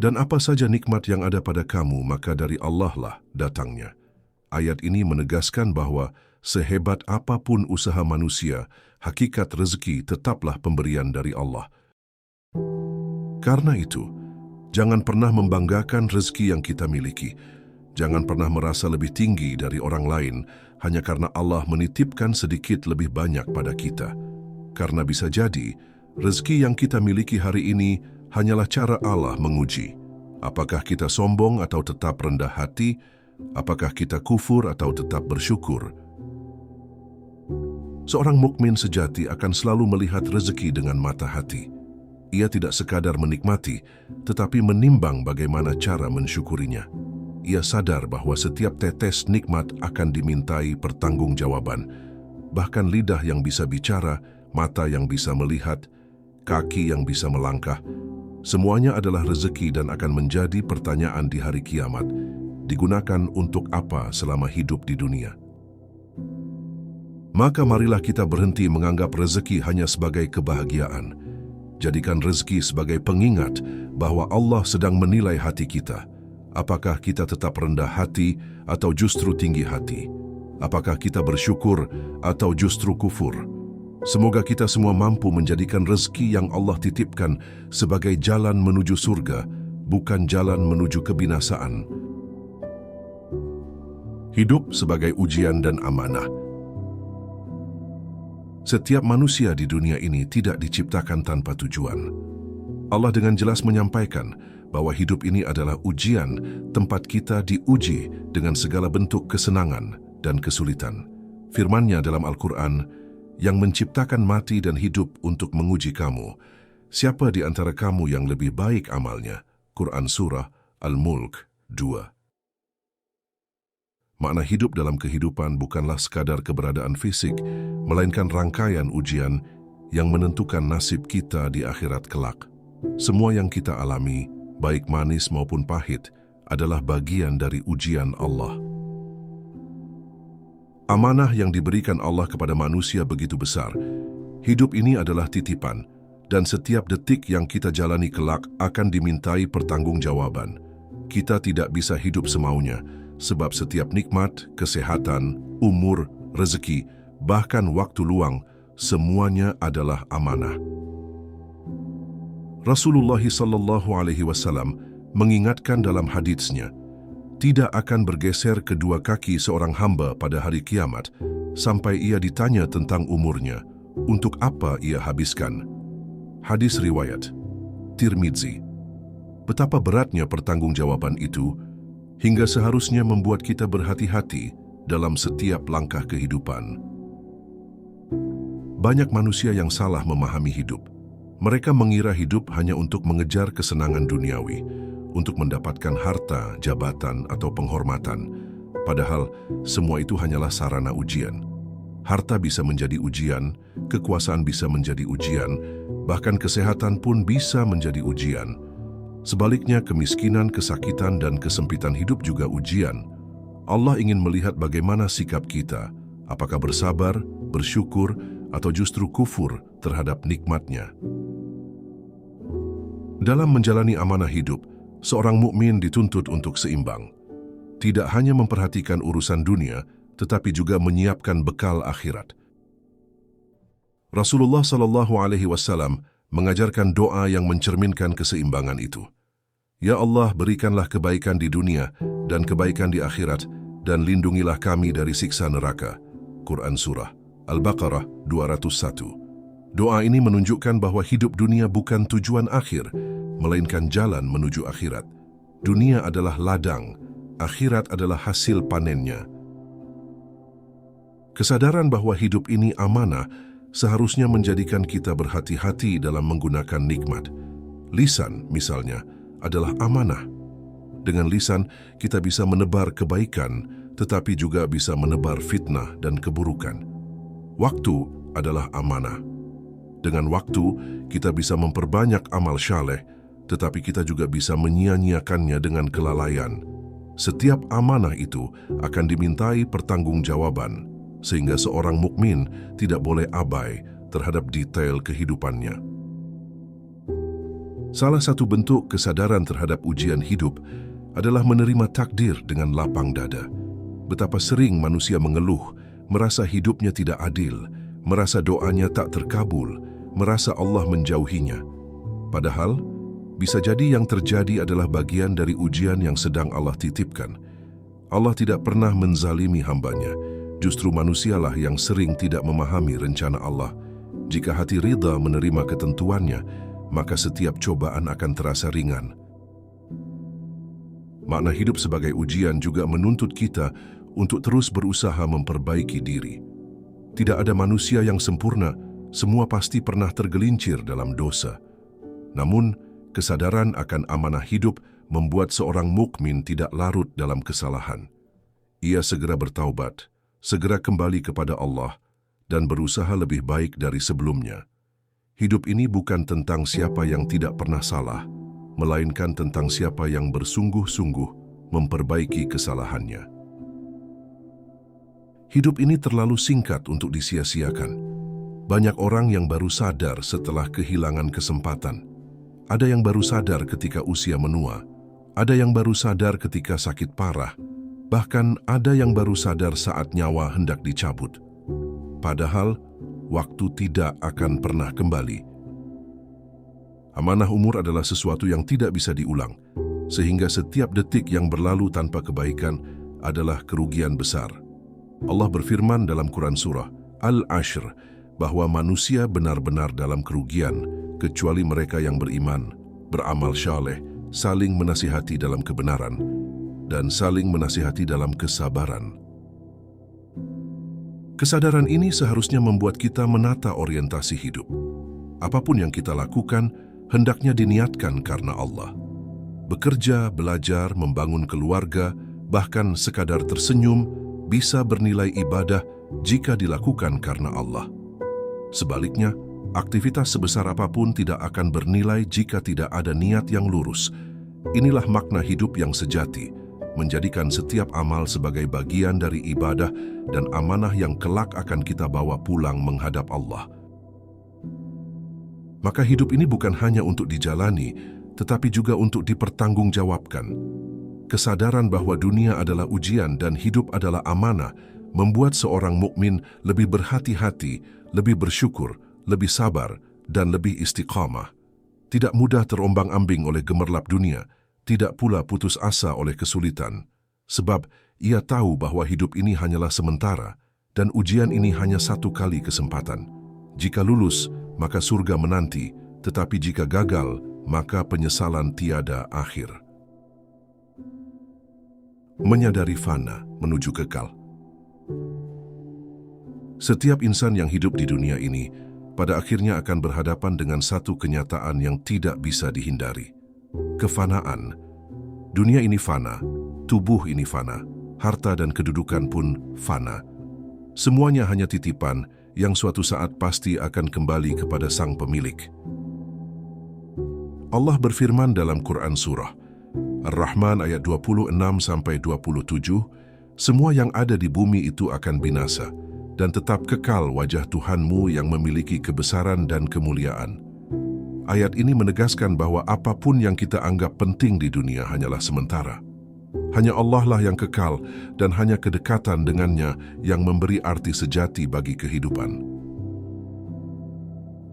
"Dan apa saja nikmat yang ada pada kamu, maka dari Allah lah datangnya." Ayat ini menegaskan bahwa sehebat apapun usaha manusia, hakikat rezeki tetaplah pemberian dari Allah. Karena itu, jangan pernah membanggakan rezeki yang kita miliki. Jangan pernah merasa lebih tinggi dari orang lain hanya karena Allah menitipkan sedikit lebih banyak pada kita. Karena bisa jadi, rezeki yang kita miliki hari ini hanyalah cara Allah menguji. Apakah kita sombong atau tetap rendah hati? Apakah kita kufur atau tetap bersyukur? Seorang mukmin sejati akan selalu melihat rezeki dengan mata hati. Ia tidak sekadar menikmati, tetapi menimbang bagaimana cara mensyukurinya. Ia sadar bahwa setiap tetes nikmat akan dimintai pertanggungjawaban. Bahkan lidah yang bisa bicara, mata yang bisa melihat, kaki yang bisa melangkah, semuanya adalah rezeki dan akan menjadi pertanyaan di hari kiamat. Digunakan untuk apa selama hidup di dunia? Maka marilah kita berhenti menganggap rezeki hanya sebagai kebahagiaan. Jadikan rezeki sebagai pengingat bahwa Allah sedang menilai hati kita. Apakah kita tetap rendah hati atau justru tinggi hati? Apakah kita bersyukur atau justru kufur? Semoga kita semua mampu menjadikan rezeki yang Allah titipkan sebagai jalan menuju surga, bukan jalan menuju kebinasaan. Hidup sebagai ujian dan amanah. Setiap manusia di dunia ini tidak diciptakan tanpa tujuan. Allah dengan jelas menyampaikan bahwa hidup ini adalah ujian, tempat kita diuji dengan segala bentuk kesenangan dan kesulitan. Firman-Nya dalam Al-Quran, "Yang menciptakan mati dan hidup untuk menguji kamu. Siapa di antara kamu yang lebih baik amalnya?" Quran Surah Al-Mulk 2. Makna hidup dalam kehidupan bukanlah sekadar keberadaan fisik, melainkan rangkaian ujian yang menentukan nasib kita di akhirat kelak. Semua yang kita alami, baik manis maupun pahit, adalah bagian dari ujian Allah. Amanah yang diberikan Allah kepada manusia begitu besar. Hidup ini adalah titipan, dan setiap detik yang kita jalani kelak akan dimintai pertanggungjawaban. Kita tidak bisa hidup semaunya, sebab setiap nikmat, kesehatan, umur, rezeki, bahkan waktu luang, semuanya adalah amanah. Rasulullah SAW mengingatkan dalam haditsnya, tidak akan bergeser kedua kaki seorang hamba pada hari kiamat sampai ia ditanya tentang umurnya, untuk apa ia habiskan. Hadis riwayat Tirmidzi. Betapa beratnya pertanggungjawaban itu, hingga seharusnya membuat kita berhati-hati dalam setiap langkah kehidupan. Banyak manusia yang salah memahami hidup. Mereka mengira hidup hanya untuk mengejar kesenangan duniawi, untuk mendapatkan harta, jabatan, atau penghormatan. Padahal semua itu hanyalah sarana ujian. Harta bisa menjadi ujian, kekuasaan bisa menjadi ujian, bahkan kesehatan pun bisa menjadi ujian. Sebaliknya, kemiskinan, kesakitan, dan kesempitan hidup juga ujian. Allah ingin melihat bagaimana sikap kita, apakah bersabar, bersyukur, atau justru kufur terhadap nikmatnya. Dalam menjalani amanah hidup, seorang mukmin dituntut untuk seimbang. Tidak hanya memperhatikan urusan dunia, tetapi juga menyiapkan bekal akhirat. Rasulullah SAW mengajarkan doa yang mencerminkan keseimbangan itu. Ya Allah, berikanlah kebaikan di dunia dan kebaikan di akhirat, dan lindungilah kami dari siksa neraka. Quran Surah Al-Baqarah 201. Doa ini menunjukkan bahwa hidup dunia bukan tujuan akhir, melainkan jalan menuju akhirat. Dunia adalah ladang, akhirat adalah hasil panennya. Kesadaran bahwa hidup ini amanah seharusnya menjadikan kita berhati-hati dalam menggunakan nikmat. Lisan, misalnya, adalah amanah. Dengan lisan, kita bisa menebar kebaikan, tetapi juga bisa menebar fitnah dan keburukan. Waktu adalah amanah. Dengan waktu, kita bisa memperbanyak amal syaleh, tetapi kita juga bisa menyia-nyiakannya dengan kelalaian. Setiap amanah itu akan dimintai pertanggungjawaban, sehingga seorang mukmin tidak boleh abai terhadap detail kehidupannya. Salah satu bentuk kesadaran terhadap ujian hidup adalah menerima takdir dengan lapang dada. Betapa sering manusia mengeluh, merasa hidupnya tidak adil, merasa doanya tak terkabul, merasa Allah menjauhinya. Padahal, bisa jadi yang terjadi adalah bagian dari ujian yang sedang Allah titipkan. Allah tidak pernah menzalimi hambanya, justru manusialah yang sering tidak memahami rencana Allah. Jika hati ridha menerima ketentuannya, maka setiap cobaan akan terasa ringan. Makna hidup sebagai ujian juga menuntut kita untuk terus berusaha memperbaiki diri. Tidak ada manusia yang sempurna, semua pasti pernah tergelincir dalam dosa. Namun, kesadaran akan amanah hidup membuat seorang mukmin tidak larut dalam kesalahan. Ia segera bertaubat, segera kembali kepada Allah, dan berusaha lebih baik dari sebelumnya. Hidup ini bukan tentang siapa yang tidak pernah salah, melainkan tentang siapa yang bersungguh-sungguh memperbaiki kesalahannya. Hidup ini terlalu singkat untuk disia-siakan. Banyak orang yang baru sadar setelah kehilangan kesempatan. Ada yang baru sadar ketika usia menua, ada yang baru sadar ketika sakit parah, bahkan ada yang baru sadar saat nyawa hendak dicabut. Padahal, waktu tidak akan pernah kembali. Amanah umur adalah sesuatu yang tidak bisa diulang, sehingga setiap detik yang berlalu tanpa kebaikan adalah kerugian besar. Allah berfirman dalam Quran Surah Al-Ashr bahwa manusia benar-benar dalam kerugian kecuali mereka yang beriman, beramal syaleh, saling menasihati dalam kebenaran, dan saling menasihati dalam kesabaran. Kesadaran ini seharusnya membuat kita menata orientasi hidup. Apapun yang kita lakukan, hendaknya diniatkan karena Allah. Bekerja, belajar, membangun keluarga, bahkan sekadar tersenyum, bisa bernilai ibadah jika dilakukan karena Allah. Sebaliknya, aktivitas sebesar apapun tidak akan bernilai jika tidak ada niat yang lurus. Inilah makna hidup yang sejati, menjadikan setiap amal sebagai bagian dari ibadah dan amanah yang kelak akan kita bawa pulang menghadap Allah. Maka hidup ini bukan hanya untuk dijalani, tetapi juga untuk dipertanggungjawabkan. Kesadaran bahwa dunia adalah ujian dan hidup adalah amanah membuat seorang mukmin lebih berhati-hati, lebih bersyukur, lebih sabar, dan lebih istiqamah. Tidak mudah terombang-ambing oleh gemerlap dunia, tidak pula putus asa oleh kesulitan, sebab ia tahu bahwa hidup ini hanyalah sementara dan ujian ini hanya satu kali kesempatan. Jika lulus, maka surga menanti, tetapi jika gagal, maka penyesalan tiada akhir. Menyadari fana menuju kekal. Setiap insan yang hidup di dunia ini pada akhirnya akan berhadapan dengan satu kenyataan yang tidak bisa dihindari. Kefanaan. Dunia ini fana, tubuh ini fana, harta dan kedudukan pun fana. Semuanya hanya titipan yang suatu saat pasti akan kembali kepada sang pemilik. Allah berfirman dalam Quran Surah Ar-Rahman ayat 26-27, semua yang ada di bumi itu akan binasa, dan tetap kekal wajah Tuhanmu yang memiliki kebesaran dan kemuliaan. Ayat ini menegaskan bahwa apapun yang kita anggap penting di dunia hanyalah sementara. Hanya Allah lah yang kekal dan hanya kedekatan dengannya yang memberi arti sejati bagi kehidupan.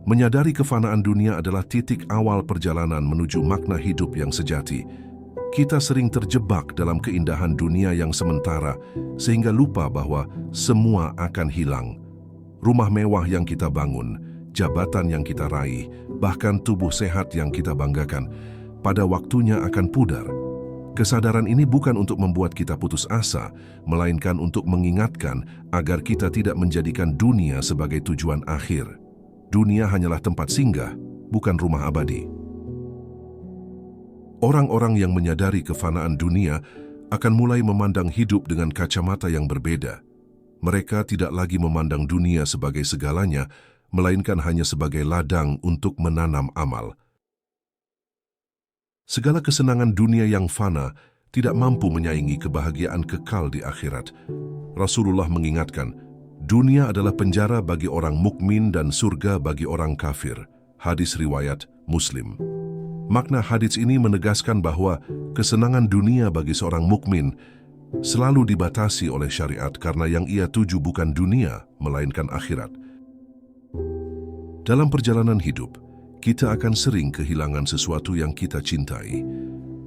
Menyadari kefanaan dunia adalah titik awal perjalanan menuju makna hidup yang sejati. Kita sering terjebak dalam keindahan dunia yang sementara sehingga lupa bahwa semua akan hilang. Rumah mewah yang kita bangun, jabatan yang kita raih, bahkan tubuh sehat yang kita banggakan, pada waktunya akan pudar. Kesadaran ini bukan untuk membuat kita putus asa, melainkan untuk mengingatkan agar kita tidak menjadikan dunia sebagai tujuan akhir. Dunia hanyalah tempat singgah, bukan rumah abadi. Orang-orang yang menyadari kefanaan dunia akan mulai memandang hidup dengan kacamata yang berbeda. Mereka tidak lagi memandang dunia sebagai segalanya, melainkan hanya sebagai ladang untuk menanam amal. Segala kesenangan dunia yang fana tidak mampu menyaingi kebahagiaan kekal di akhirat. Rasulullah mengingatkan, dunia adalah penjara bagi orang mukmin dan surga bagi orang kafir. Hadis riwayat Muslim. Makna hadis ini menegaskan bahwa kesenangan dunia bagi seorang mukmin selalu dibatasi oleh syariat karena yang ia tuju bukan dunia, melainkan akhirat. Dalam perjalanan hidup, kita akan sering kehilangan sesuatu yang kita cintai,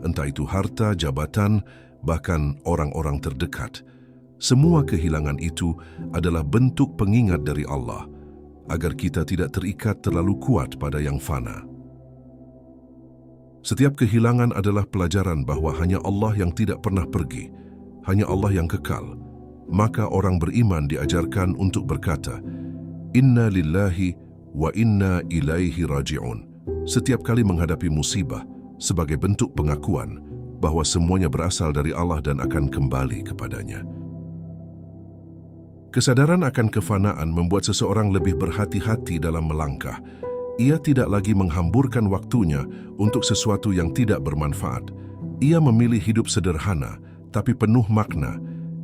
entah itu harta, jabatan, bahkan orang-orang terdekat. Semua kehilangan itu adalah bentuk pengingat dari Allah, agar kita tidak terikat terlalu kuat pada yang fana. Setiap kehilangan adalah pelajaran bahwa hanya Allah yang tidak pernah pergi, hanya Allah yang kekal. Maka orang beriman diajarkan untuk berkata, Inna lillahi wa inna ilaihi raji'un. Setiap kali menghadapi musibah sebagai bentuk pengakuan bahwa semuanya berasal dari Allah dan akan kembali kepadanya. Kesadaran akan kefanaan membuat seseorang lebih berhati-hati dalam melangkah. Ia tidak lagi menghamburkan waktunya untuk sesuatu yang tidak bermanfaat. Ia memilih hidup sederhana, tapi penuh makna.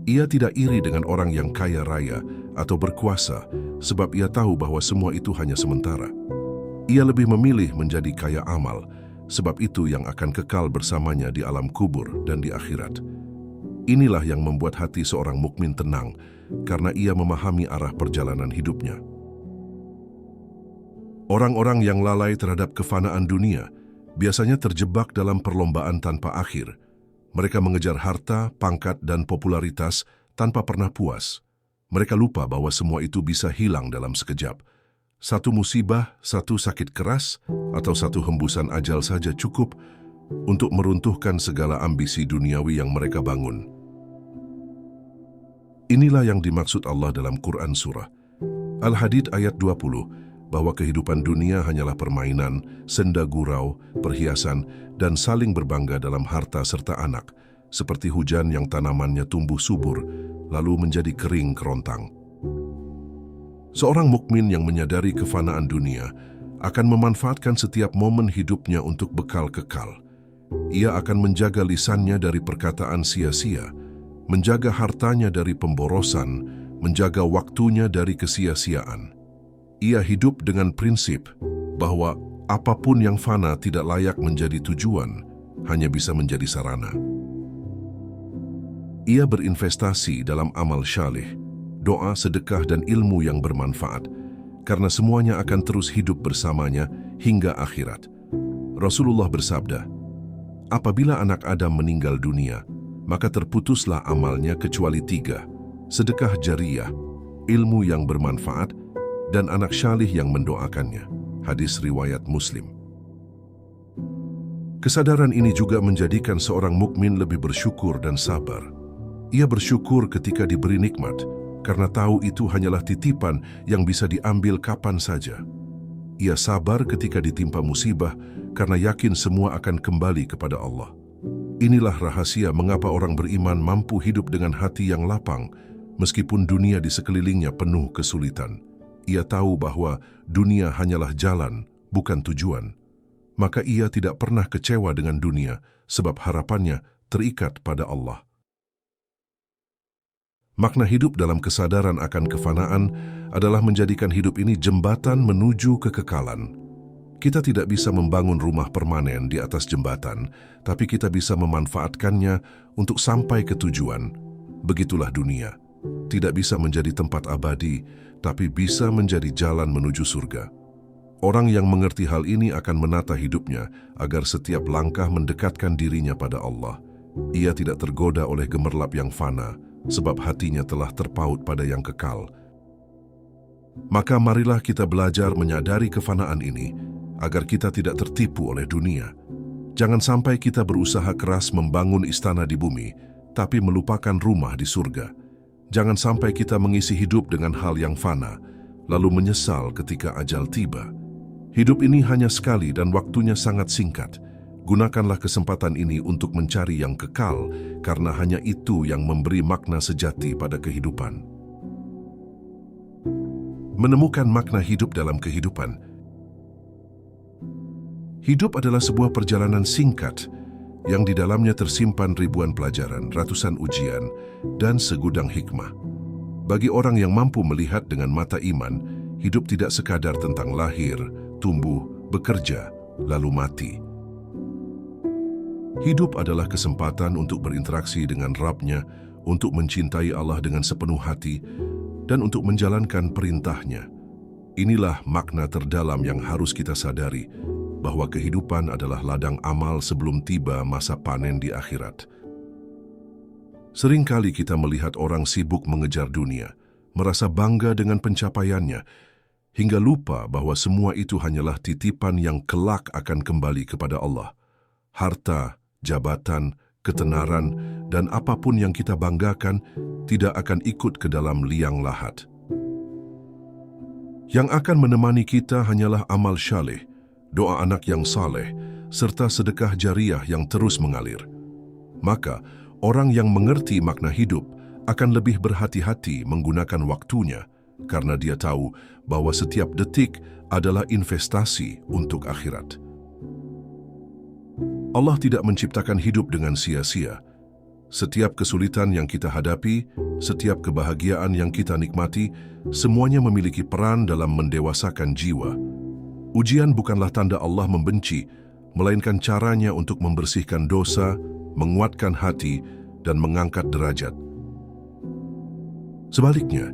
Ia tidak iri dengan orang yang kaya raya atau berkuasa, sebab ia tahu bahwa semua itu hanya sementara. Ia lebih memilih menjadi kaya amal, sebab itu yang akan kekal bersamanya di alam kubur dan di akhirat. Inilah yang membuat hati seorang mukmin tenang, karena ia memahami arah perjalanan hidupnya. Orang-orang yang lalai terhadap kefanaan dunia biasanya terjebak dalam perlombaan tanpa akhir. Mereka mengejar harta, pangkat, dan popularitas tanpa pernah puas. Mereka lupa bahwa semua itu bisa hilang dalam sekejap. Satu musibah, satu sakit keras, atau satu hembusan ajal saja cukup untuk meruntuhkan segala ambisi duniawi yang mereka bangun. Inilah yang dimaksud Allah dalam Quran Surah Al-Hadid ayat 20, bahwa kehidupan dunia hanyalah permainan, senda gurau, perhiasan, dan saling berbangga dalam harta serta anak, seperti hujan yang tanamannya tumbuh subur, lalu menjadi kering kerontang. Seorang mukmin yang menyadari kefanaan dunia akan memanfaatkan setiap momen hidupnya untuk bekal kekal. Ia akan menjaga lisannya dari perkataan sia-sia, menjaga hartanya dari pemborosan, menjaga waktunya dari kesia-siaan. Ia hidup dengan prinsip bahwa apapun yang fana tidak layak menjadi tujuan, hanya bisa menjadi sarana. Ia berinvestasi dalam amal syalih, doa, sedekah, dan ilmu yang bermanfaat, karena semuanya akan terus hidup bersamanya hingga akhirat. Rasulullah bersabda, Apabila anak Adam meninggal dunia, maka terputuslah amalnya kecuali 3, sedekah jariyah, ilmu yang bermanfaat, dan anak syalih yang mendoakannya. Hadis riwayat Muslim. Kesadaran ini juga menjadikan seorang mukmin lebih bersyukur dan sabar. Ia bersyukur ketika diberi nikmat, karena tahu itu hanyalah titipan yang bisa diambil kapan saja. Ia sabar ketika ditimpa musibah, karena yakin semua akan kembali kepada Allah. Inilah rahasia mengapa orang beriman mampu hidup dengan hati yang lapang, meskipun dunia di sekelilingnya penuh kesulitan. Ia tahu bahwa dunia hanyalah jalan, bukan tujuan. Maka ia tidak pernah kecewa dengan dunia, sebab harapannya terikat pada Allah. Makna hidup dalam kesadaran akan kefanaan adalah menjadikan hidup ini jembatan menuju kekekalan. Kita tidak bisa membangun rumah permanen di atas jembatan, tapi kita bisa memanfaatkannya untuk sampai ke tujuan. Begitulah dunia. Tidak bisa menjadi tempat abadi, tapi bisa menjadi jalan menuju surga. Orang yang mengerti hal ini akan menata hidupnya agar setiap langkah mendekatkan dirinya pada Allah. Ia tidak tergoda oleh gemerlap yang fana, sebab hatinya telah terpaut pada yang kekal. Maka marilah kita belajar menyadari kefanaan ini, agar kita tidak tertipu oleh dunia. Jangan sampai kita berusaha keras membangun istana di bumi, tapi melupakan rumah di surga. Jangan sampai kita mengisi hidup dengan hal yang fana, lalu menyesal ketika ajal tiba. Hidup ini hanya sekali dan waktunya sangat singkat. Gunakanlah kesempatan ini untuk mencari yang kekal, karena hanya itu yang memberi makna sejati pada kehidupan. Menemukan makna hidup dalam kehidupan. Hidup adalah sebuah perjalanan singkat, yang di dalamnya tersimpan ribuan pelajaran, ratusan ujian, dan segudang hikmah. Bagi orang yang mampu melihat dengan mata iman, hidup tidak sekadar tentang lahir, tumbuh, bekerja, lalu mati. Hidup adalah kesempatan untuk berinteraksi dengan Rabb-Nya, untuk mencintai Allah dengan sepenuh hati, dan untuk menjalankan perintah-Nya. Inilah makna terdalam yang harus kita sadari, bahwa kehidupan adalah ladang amal sebelum tiba masa panen di akhirat. Seringkali kita melihat orang sibuk mengejar dunia, merasa bangga dengan pencapaiannya, hingga lupa bahwa semua itu hanyalah titipan yang kelak akan kembali kepada Allah. Harta, jabatan, ketenaran, dan apapun yang kita banggakan tidak akan ikut ke dalam liang lahat. Yang akan menemani kita hanyalah amal syaleh, doa anak yang saleh, serta sedekah jariyah yang terus mengalir. Maka, orang yang mengerti makna hidup akan lebih berhati-hati menggunakan waktunya, karena dia tahu bahwa setiap detik adalah investasi untuk akhirat. Allah tidak menciptakan hidup dengan sia-sia. Setiap kesulitan yang kita hadapi, setiap kebahagiaan yang kita nikmati, semuanya memiliki peran dalam mendewasakan jiwa. Ujian bukanlah tanda Allah membenci, melainkan caranya untuk membersihkan dosa, menguatkan hati, dan mengangkat derajat. Sebaliknya,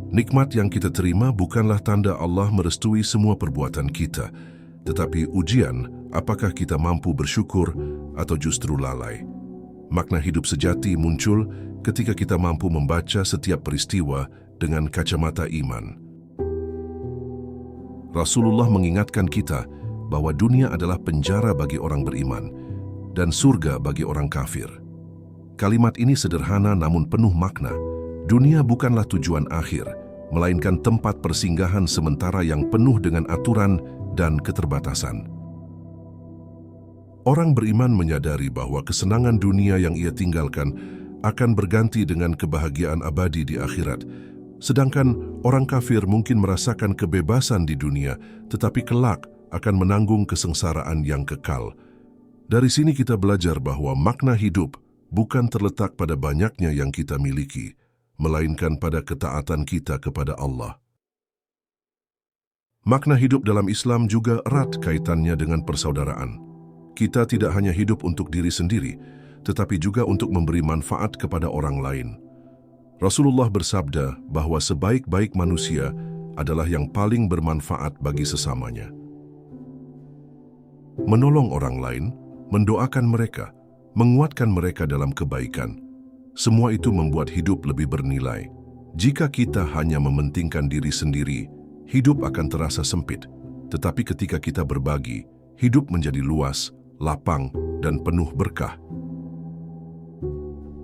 nikmat yang kita terima bukanlah tanda Allah merestui semua perbuatan kita, tetapi ujian apakah kita mampu bersyukur atau justru lalai. Makna hidup sejati muncul ketika kita mampu membaca setiap peristiwa dengan kacamata iman. Rasulullah mengingatkan kita bahwa dunia adalah penjara bagi orang beriman dan surga bagi orang kafir. Kalimat ini sederhana namun penuh makna. Dunia bukanlah tujuan akhir, melainkan tempat persinggahan sementara yang penuh dengan aturan dan keterbatasan. Orang beriman menyadari bahwa kesenangan dunia yang ia tinggalkan akan berganti dengan kebahagiaan abadi di akhirat. Sedangkan orang kafir mungkin merasakan kebebasan di dunia, tetapi kelak akan menanggung kesengsaraan yang kekal. Dari sini kita belajar bahwa makna hidup bukan terletak pada banyaknya yang kita miliki, melainkan pada ketaatan kita kepada Allah. Makna hidup dalam Islam juga erat kaitannya dengan persaudaraan. Kita tidak hanya hidup untuk diri sendiri, tetapi juga untuk memberi manfaat kepada orang lain. Rasulullah bersabda bahwa sebaik-baik manusia adalah yang paling bermanfaat bagi sesamanya. Menolong orang lain, mendoakan mereka, menguatkan mereka dalam kebaikan. Semua itu membuat hidup lebih bernilai. Jika kita hanya mementingkan diri sendiri, hidup akan terasa sempit. Tetapi ketika kita berbagi, hidup menjadi luas, lapang, dan penuh berkah.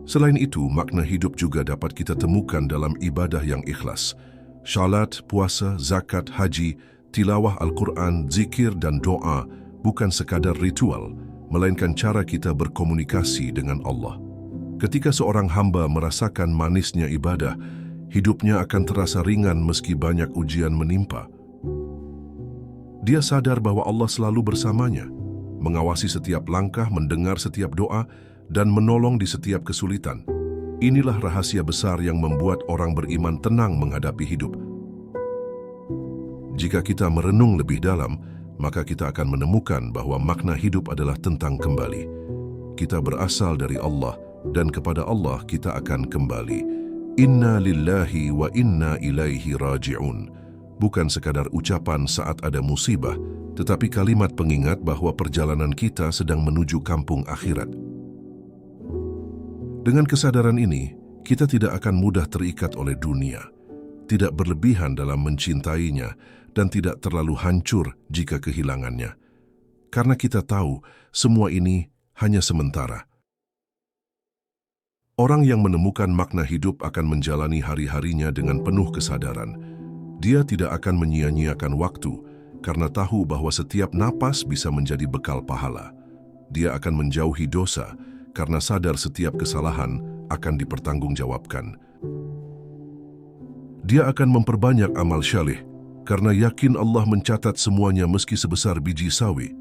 Selain itu, makna hidup juga dapat kita temukan dalam ibadah yang ikhlas. Salat, puasa, zakat, haji, tilawah Al-Quran, zikir, dan doa bukan sekadar ritual, melainkan cara kita berkomunikasi dengan Allah. Ketika seorang hamba merasakan manisnya ibadah, hidupnya akan terasa ringan meski banyak ujian menimpa. Dia sadar bahwa Allah selalu bersamanya, mengawasi setiap langkah, mendengar setiap doa, dan menolong di setiap kesulitan. Inilah rahasia besar yang membuat orang beriman tenang menghadapi hidup. Jika kita merenung lebih dalam, maka kita akan menemukan bahwa makna hidup adalah tentang kembali. Kita berasal dari Allah, dan kepada Allah kita akan kembali. Inna lillahi wa inna ilaihi raji'un. Bukan sekadar ucapan saat ada musibah, tetapi kalimat pengingat bahwa perjalanan kita sedang menuju kampung akhirat. Dengan kesadaran ini, kita tidak akan mudah terikat oleh dunia, tidak berlebihan dalam mencintainya, dan tidak terlalu hancur jika kehilangannya. Karena kita tahu, semua ini hanya sementara. Orang yang menemukan makna hidup akan menjalani hari-harinya dengan penuh kesadaran. Dia tidak akan menyia-nyiakan waktu, karena tahu bahwa setiap napas bisa menjadi bekal pahala. Dia akan menjauhi dosa, karena sadar setiap kesalahan akan dipertanggungjawabkan. Dia akan memperbanyak amal syalih, karena yakin Allah mencatat semuanya meski sebesar biji sawi.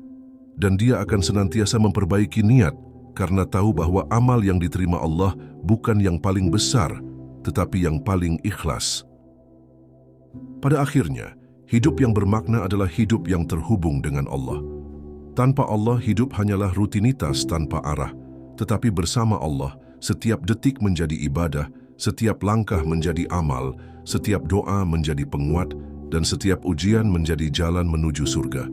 Dan dia akan senantiasa memperbaiki niat, karena tahu bahwa amal yang diterima Allah bukan yang paling besar, tetapi yang paling ikhlas. Pada akhirnya, hidup yang bermakna adalah hidup yang terhubung dengan Allah. Tanpa Allah, hidup hanyalah rutinitas tanpa arah. Tetapi bersama Allah, setiap detik menjadi ibadah, setiap langkah menjadi amal, setiap doa menjadi penguat, dan setiap ujian menjadi jalan menuju surga.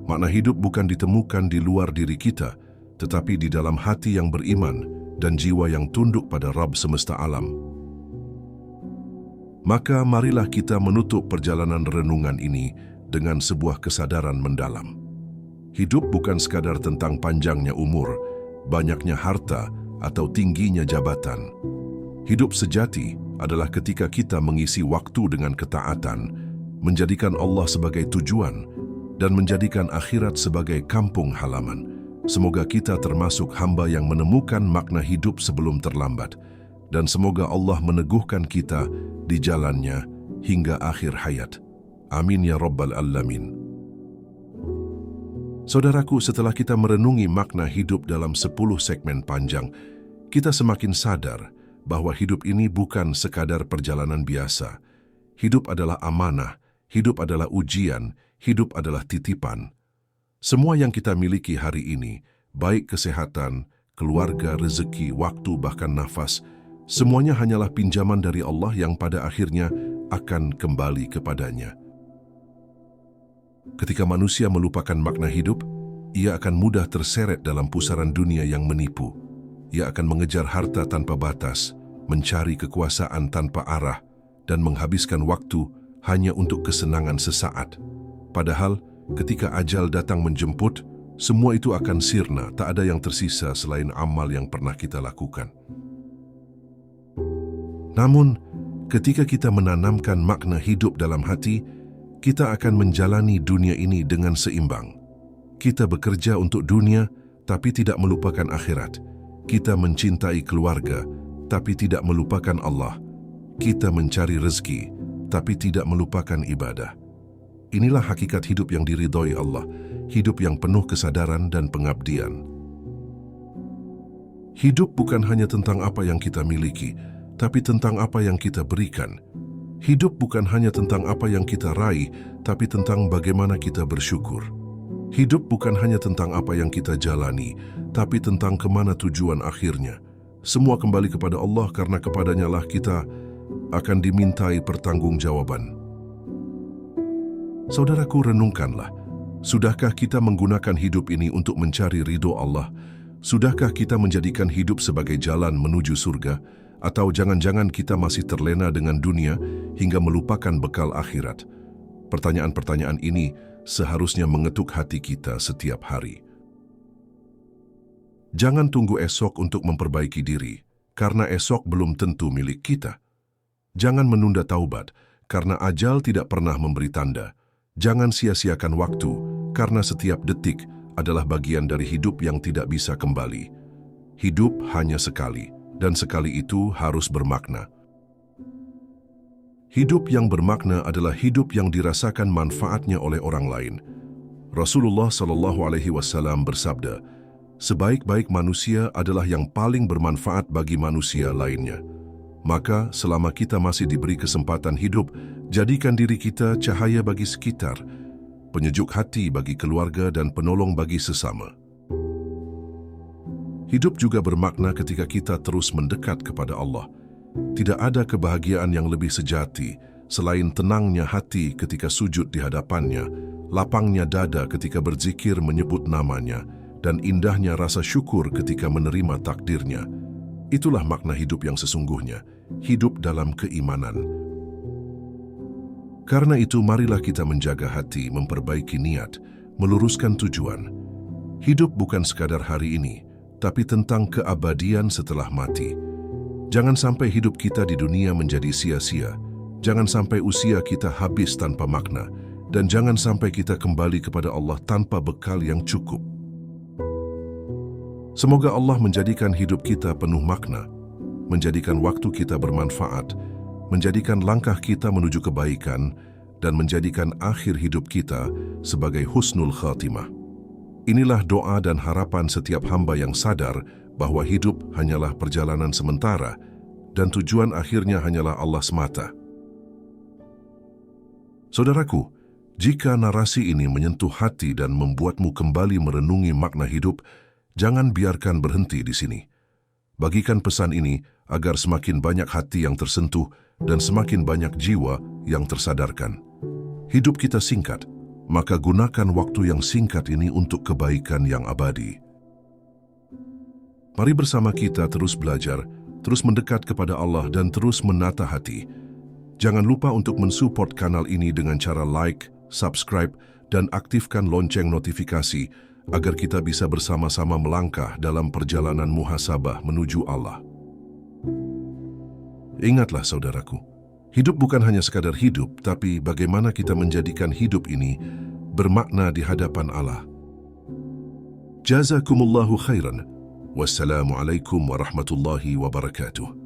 Makna hidup bukan ditemukan di luar diri kita, tetapi di dalam hati yang beriman dan jiwa yang tunduk pada Rabb semesta alam. Maka marilah kita menutup perjalanan renungan ini dengan sebuah kesadaran mendalam. Hidup bukan sekadar tentang panjangnya umur, banyaknya harta, atau tingginya jabatan. Hidup sejati adalah ketika kita mengisi waktu dengan ketaatan, menjadikan Allah sebagai tujuan, dan menjadikan akhirat sebagai kampung halaman. Semoga kita termasuk hamba yang menemukan makna hidup sebelum terlambat, dan semoga Allah meneguhkan kita di jalannya hingga akhir hayat. Amin ya Rabbal Alamin. Saudaraku, setelah kita merenungi makna hidup dalam 10 segmen panjang, kita semakin sadar bahwa hidup ini bukan sekadar perjalanan biasa. Hidup adalah amanah, hidup adalah ujian, hidup adalah titipan. Semua yang kita miliki hari ini, baik kesehatan, keluarga, rezeki, waktu, bahkan nafas, semuanya hanyalah pinjaman dari Allah yang pada akhirnya akan kembali kepadanya. Ketika manusia melupakan makna hidup, ia akan mudah terseret dalam pusaran dunia yang menipu. Ia akan mengejar harta tanpa batas, mencari kekuasaan tanpa arah, dan menghabiskan waktu hanya untuk kesenangan sesaat. Padahal, ketika ajal datang menjemput, semua itu akan sirna, tak ada yang tersisa selain amal yang pernah kita lakukan. Namun, ketika kita menanamkan makna hidup dalam hati, kita akan menjalani dunia ini dengan seimbang. Kita bekerja untuk dunia, tapi tidak melupakan akhirat. Kita mencintai keluarga, tapi tidak melupakan Allah. Kita mencari rezeki, tapi tidak melupakan ibadah. Inilah hakikat hidup yang diridhoi Allah, hidup yang penuh kesadaran dan pengabdian. Hidup bukan hanya tentang apa yang kita miliki, tapi tentang apa yang kita berikan. Hidup bukan hanya tentang apa yang kita raih, tapi tentang bagaimana kita bersyukur. Hidup bukan hanya tentang apa yang kita jalani, tapi tentang kemana tujuan akhirnya. Semua kembali kepada Allah karena kepadanya lah kita akan dimintai pertanggungjawaban. Saudaraku, renungkanlah, Sudahkah kita menggunakan hidup ini untuk mencari ridho Allah? Sudahkah kita menjadikan hidup sebagai jalan menuju surga? Atau jangan-jangan kita masih terlena dengan dunia hingga melupakan bekal akhirat? Pertanyaan-pertanyaan ini seharusnya mengetuk hati kita setiap hari. Jangan tunggu esok untuk memperbaiki diri, karena esok belum tentu milik kita. Jangan menunda taubat, karena ajal tidak pernah memberi tanda. Jangan sia-siakan waktu, karena setiap detik adalah bagian dari hidup yang tidak bisa kembali. Hidup hanya sekali, dan sekali itu harus bermakna. Hidup yang bermakna adalah hidup yang dirasakan manfaatnya oleh orang lain. Rasulullah SAW bersabda, "Sebaik-baik manusia adalah yang paling bermanfaat bagi manusia lainnya." Maka, selama kita masih diberi kesempatan hidup, jadikan diri kita cahaya bagi sekitar, penyejuk hati bagi keluarga dan penolong bagi sesama. Hidup juga bermakna ketika kita terus mendekat kepada Allah. Tidak ada kebahagiaan yang lebih sejati selain tenangnya hati ketika sujud di hadapannya, lapangnya dada ketika berzikir menyebut namanya, dan indahnya rasa syukur ketika menerima takdirnya. Itulah makna hidup yang sesungguhnya, hidup dalam keimanan. Karena itu, marilah kita menjaga hati, memperbaiki niat, meluruskan tujuan. Hidup bukan sekadar hari ini, tapi tentang keabadian setelah mati. Jangan sampai hidup kita di dunia menjadi sia-sia. Jangan sampai usia kita habis tanpa makna. Dan jangan sampai kita kembali kepada Allah tanpa bekal yang cukup. Semoga Allah menjadikan hidup kita penuh makna, menjadikan waktu kita bermanfaat, menjadikan langkah kita menuju kebaikan, dan menjadikan akhir hidup kita sebagai husnul khatimah. Inilah doa dan harapan setiap hamba yang sadar bahwa hidup hanyalah perjalanan sementara dan tujuan akhirnya hanyalah Allah semata. Saudaraku, jika narasi ini menyentuh hati dan membuatmu kembali merenungi makna hidup, jangan biarkan berhenti di sini. Bagikan pesan ini agar semakin banyak hati yang tersentuh dan semakin banyak jiwa yang tersadarkan. Hidup kita singkat, maka gunakan waktu yang singkat ini untuk kebaikan yang abadi. Mari bersama kita terus belajar, terus mendekat kepada Allah dan terus menata hati. Jangan lupa untuk mensupport kanal ini dengan cara like, subscribe, dan aktifkan lonceng notifikasi agar kita bisa bersama-sama melangkah dalam perjalanan muhasabah menuju Allah. Ingatlah saudaraku, hidup bukan hanya sekadar hidup, tapi bagaimana kita menjadikan hidup ini bermakna di hadapan Allah. Jazakumullahu khairan. Wassalamualaikum warahmatullahi wabarakatuh.